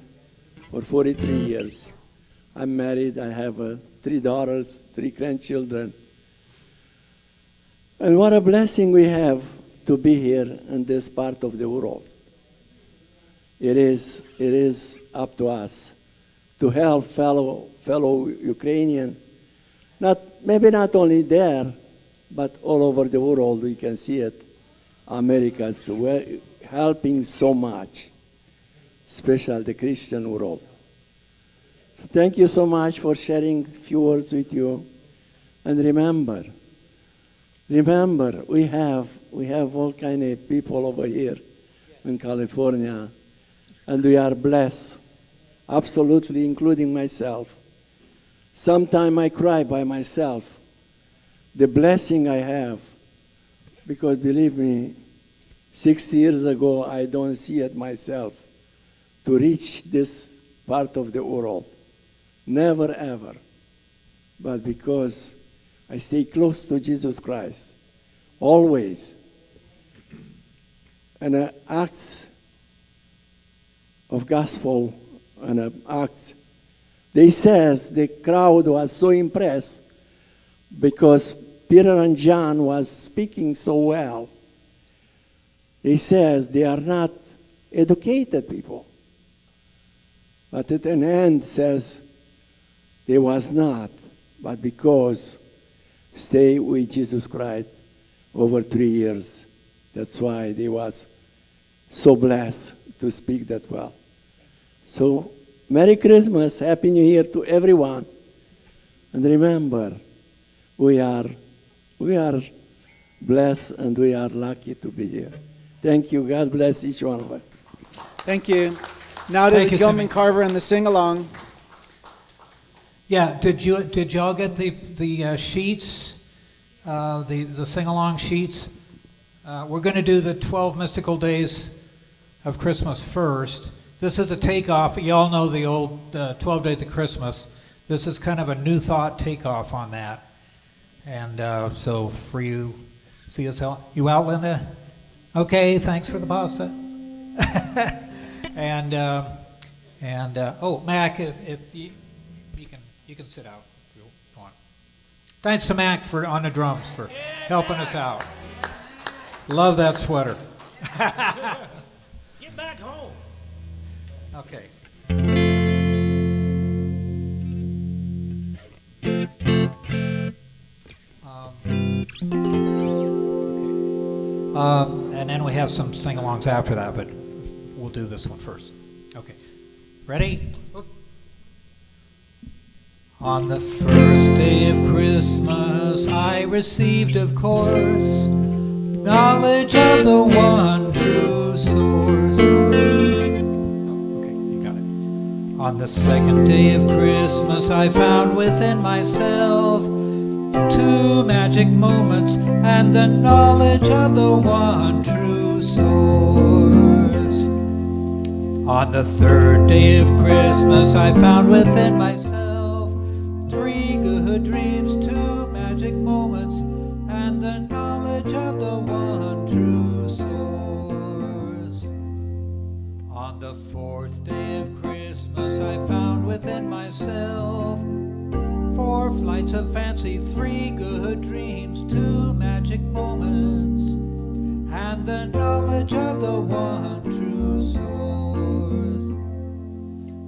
[SPEAKER 14] for 43 years. I'm married, I have 3 daughters, 3 grandchildren. And what a blessing we have to be here in this part of the world. It is up to us to help fellow Ukrainian, maybe not only there, but all over the world. We can see it. America is helping so much, especially the Christian world. So thank you so much for sharing a few words with you. And remember, we have all kind of people over here in California, and we are blessed, absolutely, including myself. Sometimes I cry by myself, the blessing I have, because believe me, 6 years ago, I don't see it myself to reach this part of the world. Never, ever. But because I stay close to Jesus Christ, always. And Acts of Gospel and Acts, they says the crowd was so impressed because Peter and John was speaking so well. He says they are not educated people. But at an end says they was not, but because stay with Jesus Christ over 3 years. That's why they was so blessed to speak that well. So Merry Christmas, Happy New Year to everyone. And remember, we are blessed and we are lucky to be here. Thank you. God bless each one of us.
[SPEAKER 6] Thank you. Now to the Gilman Carver and the sing-along.
[SPEAKER 1] Yeah, did y'all get the sheets, the sing-along sheets? We're going to do the 12 mystical days of Christmas first. This is a takeoff. Y'all know the old 12 days of Christmas. This is kind of a new thought takeoff on that. And so for you, see us out. You out, Linda? Okay, thanks for the pasta. and oh, Mac, if you can sit out if you want. Thanks to Mac on the drums for helping us out. Love that sweater.
[SPEAKER 2] Get back home.
[SPEAKER 1] Okay. And then we have some sing-alongs after that, but we'll do this one first. Okay. Ready? On the first day of Christmas, I received, of course, knowledge of the one true source. Okay, you got it. On the second day of Christmas, I found within myself 2 magic moments and the knowledge of the one true source. On the third day of Christmas, I found within myself 3 good dreams, 2 magic moments, and the knowledge of the one true source. On the 4th day of Christmas, I found within myself 4 flights of fancy, 3 good dreams, 2 magic moments, and the knowledge of the one true source.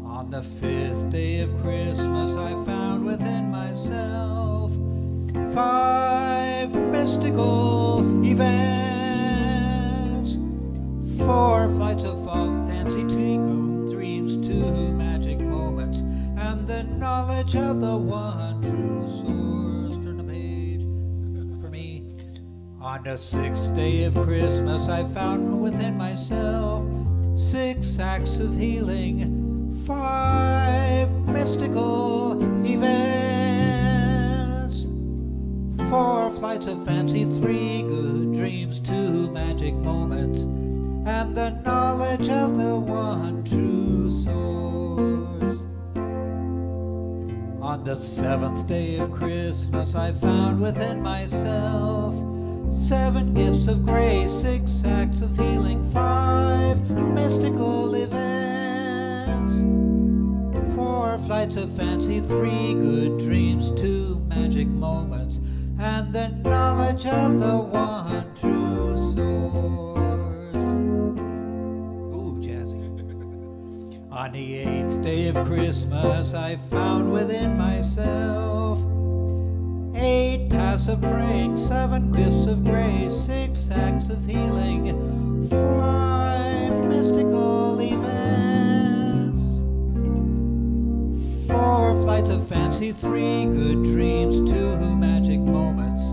[SPEAKER 1] On the 5th day of Christmas, I found within myself 5 mystical events, 4 flights of fancy, 3 good dreams, 2 magic moments, and the knowledge of the one true source. Turn the page for me. On the 6th day of Christmas, I found within myself 6 acts of healing, 5 mystical events, 4 flights of fancy, 3 good dreams, 2 magic moments, and the knowledge of the one true On the seventh day of Christmas, I found within myself 7 gifts of grace, 6 acts of healing, 5 mystical events, 4 flights of fancy, 3 good dreams, 2 magic moments, and the knowledge of the one true source. Ooh, jazzy. On the 8th day of Christmas, I found within myself 8 paths of praying, 7 gifts of grace, 6 acts of healing, 5 mystical events, 4 flights of fancy, 3 good dreams, 2 magic moments,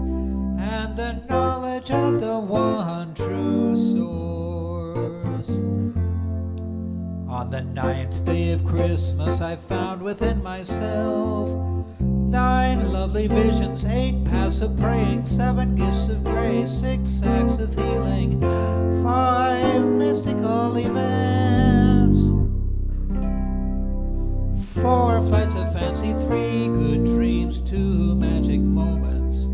[SPEAKER 1] and the knowledge of the one true source. On the 9th day of Christmas, I found within myself 9 lovely visions, 8 paths of praying, 7 gifts of grace, 6 acts of healing, 5 mystical events, 4 flights of fancy, 3 good dreams, 2 magic moments,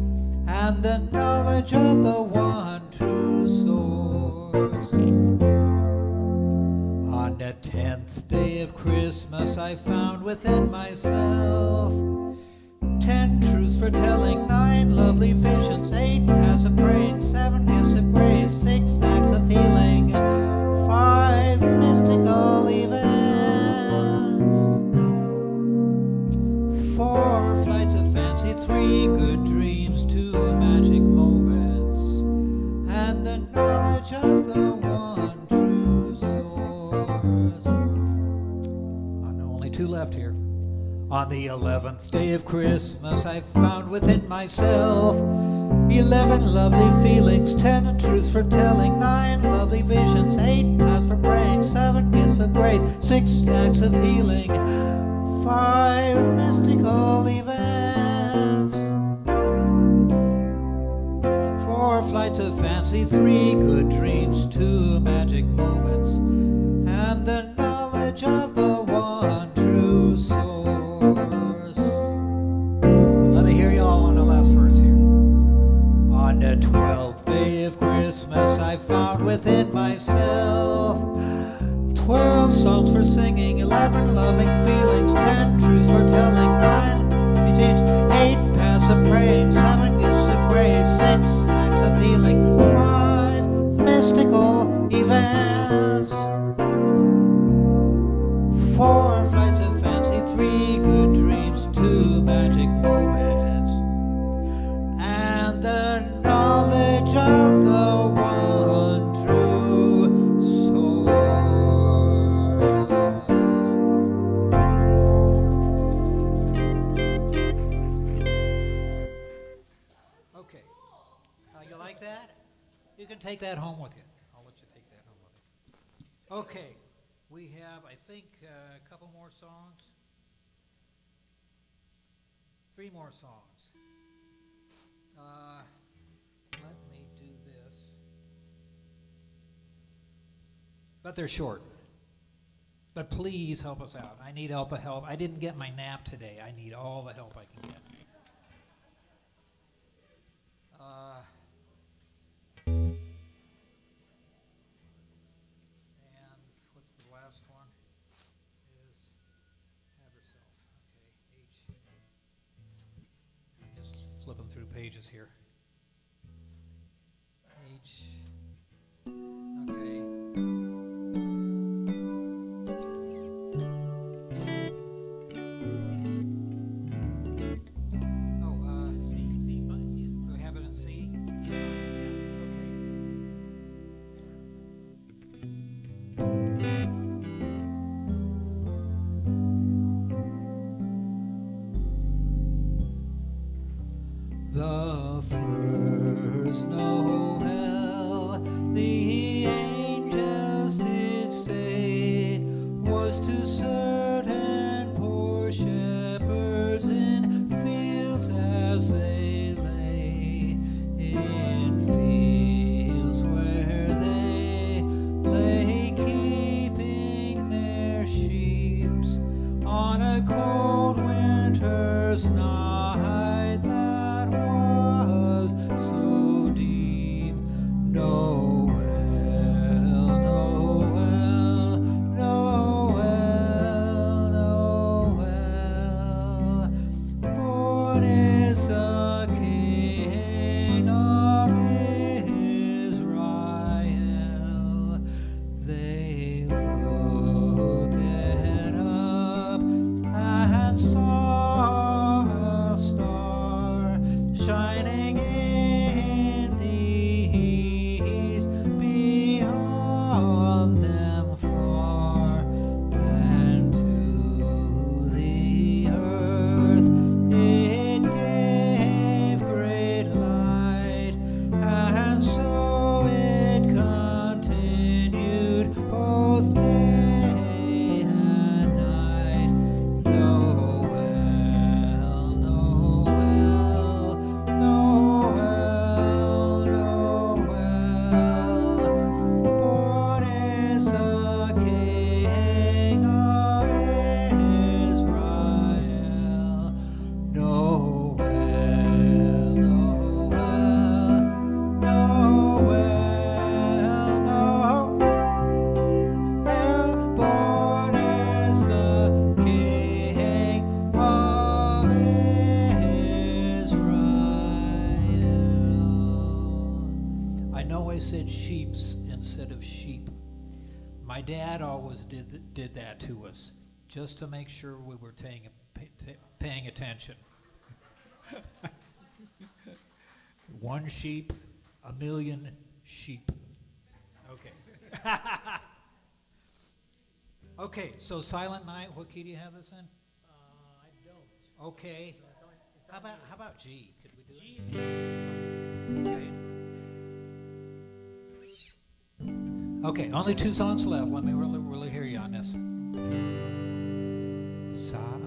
[SPEAKER 1] and the knowledge of the one true source. On the 10th day of Christmas, I found within myself 10 truths for telling, 9 lovely visions, 8 paths of praying, 7 gifts of grace, 6 acts of healing, 5 mystical events, 4 flights of fancy, 3 good dreams, 2 magic moments, and the knowledge of the one true source. Only 2 left here. On the 11th day of Christmas, I found within myself 11 lovely feelings, 10 truths for telling, 9 lovely visions, 8 paths for praying, 7 gifts of grace, 6 acts of healing, 5 mystical events, 4 flights of fancy, 3 good dreams, 2 magic moments, and the knowledge of the one true source. Let me hear y'all on the last verse here. On the 12th day of Christmas, I found within myself 12 songs for singing, 11 loving feelings, 10 truths for telling, 9 teach, 8 paths of praying, 7 gifts of grace, 6 acts of healing, 5 mystical events, 4 flights of fancy, 3 good dreams, 2 magic moments, and the knowledge of the one true source. Okay. You like that? You can take that home with you. I'll let you take that home with you. Okay. We have, I think, a couple more songs. 3 more songs. Let me do this. But they're short. But please help us out. I need all the help. I didn't get my nap today. I need all the help I can get. And what's the last one? Is have yourself. Okay, Just flipping through pages here. Okay. The first Noel, the angels did say, was to certain poor shepherds in fields as they lay, in fields where they lay keeping their sheep on a cold winter first night that was so deep. Noel, Noel, Noel, Noel. Born is the King of Israel. They looked up and saw a star shining in the east, beyond them far, and to the earth it gave great light, and so it continued both day and night. Noel, Noel, Noel, Noel. Born is the King of Israel. Noel, Noel, Noel, Noel. Born is the King of Israel. I know I said sheeps instead of sheep. My dad always did that to us, just to make sure we were paying attention. One sheep, a million sheep. Okay. Okay, so Silent Night, what key do you have this in?
[SPEAKER 2] I don't.
[SPEAKER 1] Okay. How about G? Could we do
[SPEAKER 2] G.
[SPEAKER 1] it? Okay. Okay, only 2 songs left. Let me really hear you on this.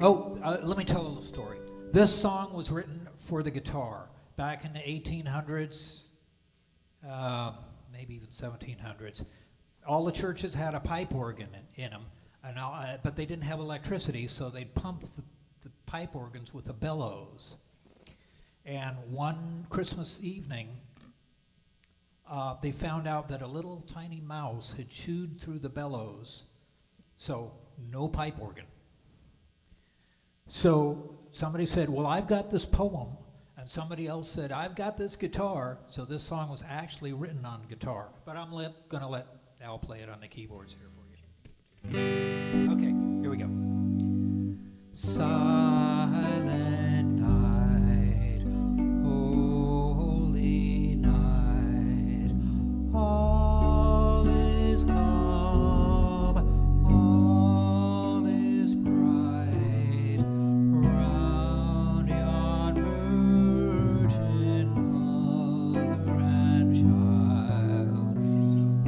[SPEAKER 1] Let me tell a little story. This song was written for the guitar back in the 1800s, maybe even 1700s. All the churches had a pipe organ in them, but they didn't have electricity, so they'd pump the pipe organs with a bellows. And one Christmas evening, they found out that a little tiny mouse had chewed through the bellows, so no pipe organ. So somebody said, well, I've got this poem, and somebody else said, I've got this guitar, so this song was actually written on guitar. But I'm going to let Al play it on the keyboards here for you. Okay, here we go. Silent night, holy night, all is calm, all is bright, round yon virgin mother and child,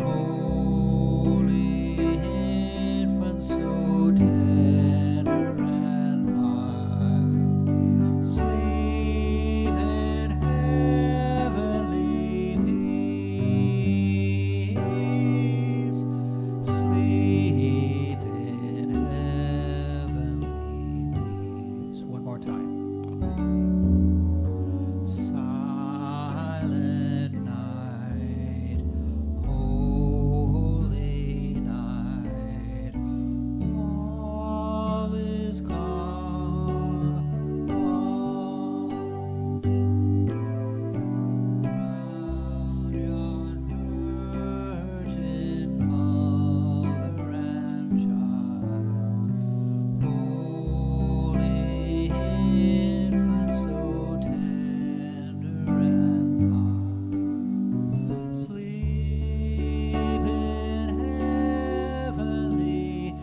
[SPEAKER 1] holy infant so tender and mild, sleep in heavenly peace, sleep in heavenly peace. One more time. Silent night, holy night, all is calm, all round yon virgin mother and child, holy infant so tender and mild, sleep in heavenly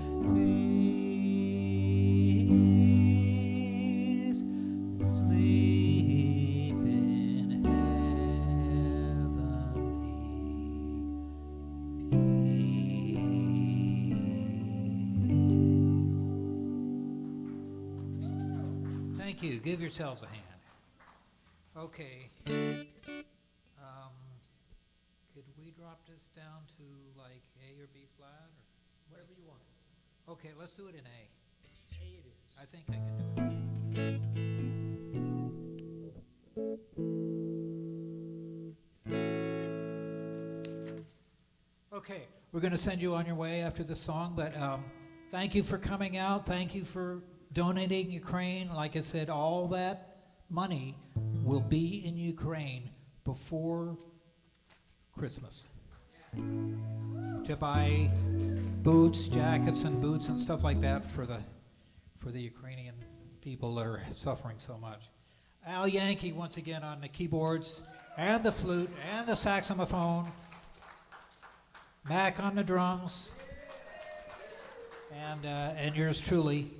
[SPEAKER 1] peace, sleep in heavenly peace. Thank you. Give yourselves a hand. Okay. Could we drop this down to like A or B flat? Or
[SPEAKER 2] Whatever you want.
[SPEAKER 1] okay, let's do it in A.
[SPEAKER 2] A it is.
[SPEAKER 1] I think I can do it. Okay, we're going to send you on your way after the song, but thank you for coming out. Thank you for donating Ukraine. Like I said, all that money will be in Ukraine before Christmas to buy boots, jackets, and boots and stuff like that for the Ukrainian people that are suffering so much. Al Yankee once again on the keyboards and the flute and the saxophone. Mac on the drums, and yours truly,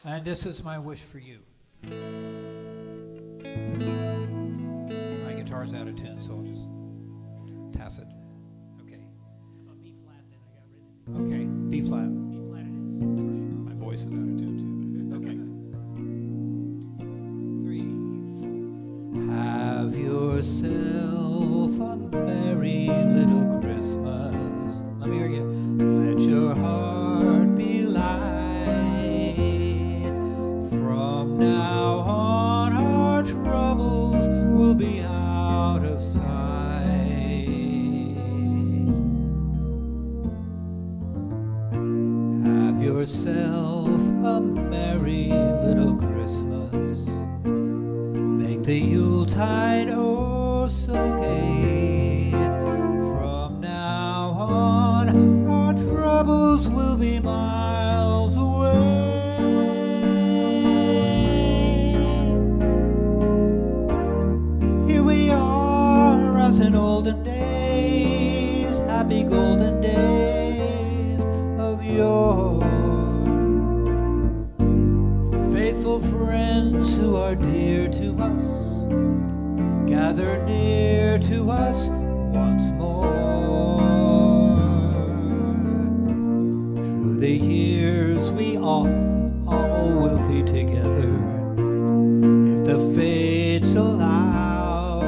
[SPEAKER 1] and this is my wish for you. My guitar's out of tune, so I'll just toss it. Okay.
[SPEAKER 2] B flat then I got written.
[SPEAKER 1] Okay, B flat.
[SPEAKER 2] B flat it is.
[SPEAKER 1] My voice is out of tune too. Okay. 3, 4. Have yourself a merry little Christmas. Let me hear you. Let your heart be light. From now on, our troubles will be out of sight. Have yourself a merry little Christmas. Make the Yuletide oh so gay. From now on, our troubles will be miles away. Here we are as in olden days, happy golden days of yore. Faithful friends who are dear to us, gather near to us once more. Through the years we all will be together, if the fates allow.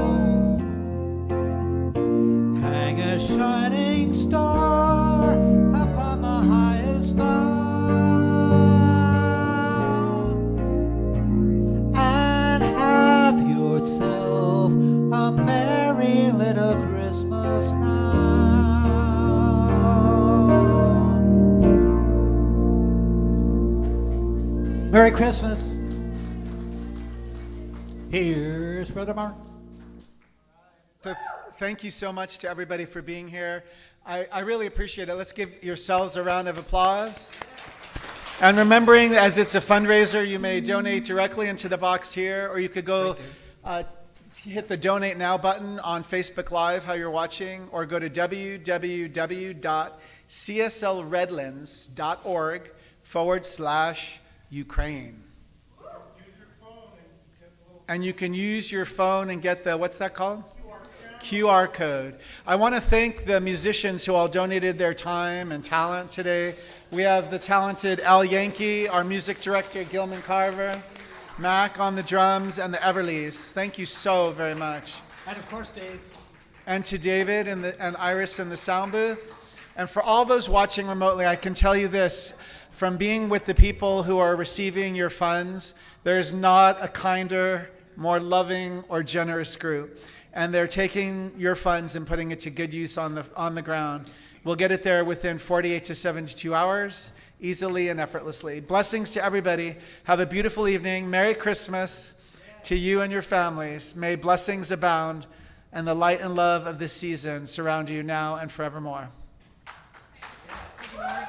[SPEAKER 1] Hang a shining star upon the highest bough, and have yourself a merry little Christmas now. Merry Christmas. Here's Brother Mark.
[SPEAKER 6] So thank you so much to everybody for being here. I really appreciate it. Let's give yourselves a round of applause. And remembering, as it's a fundraiser, you may donate directly into the box here, or you could go hit the Donate Now button on Facebook Live, how you're watching, or go to www.cslredlands.org/Ukraine. And you can use your phone and get the, what's that called? QR code. I want to thank the musicians who all donated their time and talent today. We have the talented Al Yankee, our music director, Gilman Carver, Mac on the drums, and the Everleys. Thank you so very much.
[SPEAKER 1] And of course, Dave.
[SPEAKER 6] And to David and Iris in the sound booth. And for all those watching remotely, I can tell you this, from being with the people who are receiving your funds, there's not a kinder, more loving, or generous group. And they're taking your funds and putting it to good use on the ground. We'll get it there within 48 to 72 hours, easily and effortlessly. Blessings to everybody. Have a beautiful evening. Merry Christmas to you and your families. May blessings abound and the light and love of this season surround you now and forevermore.
[SPEAKER 1] Thank you, Mark.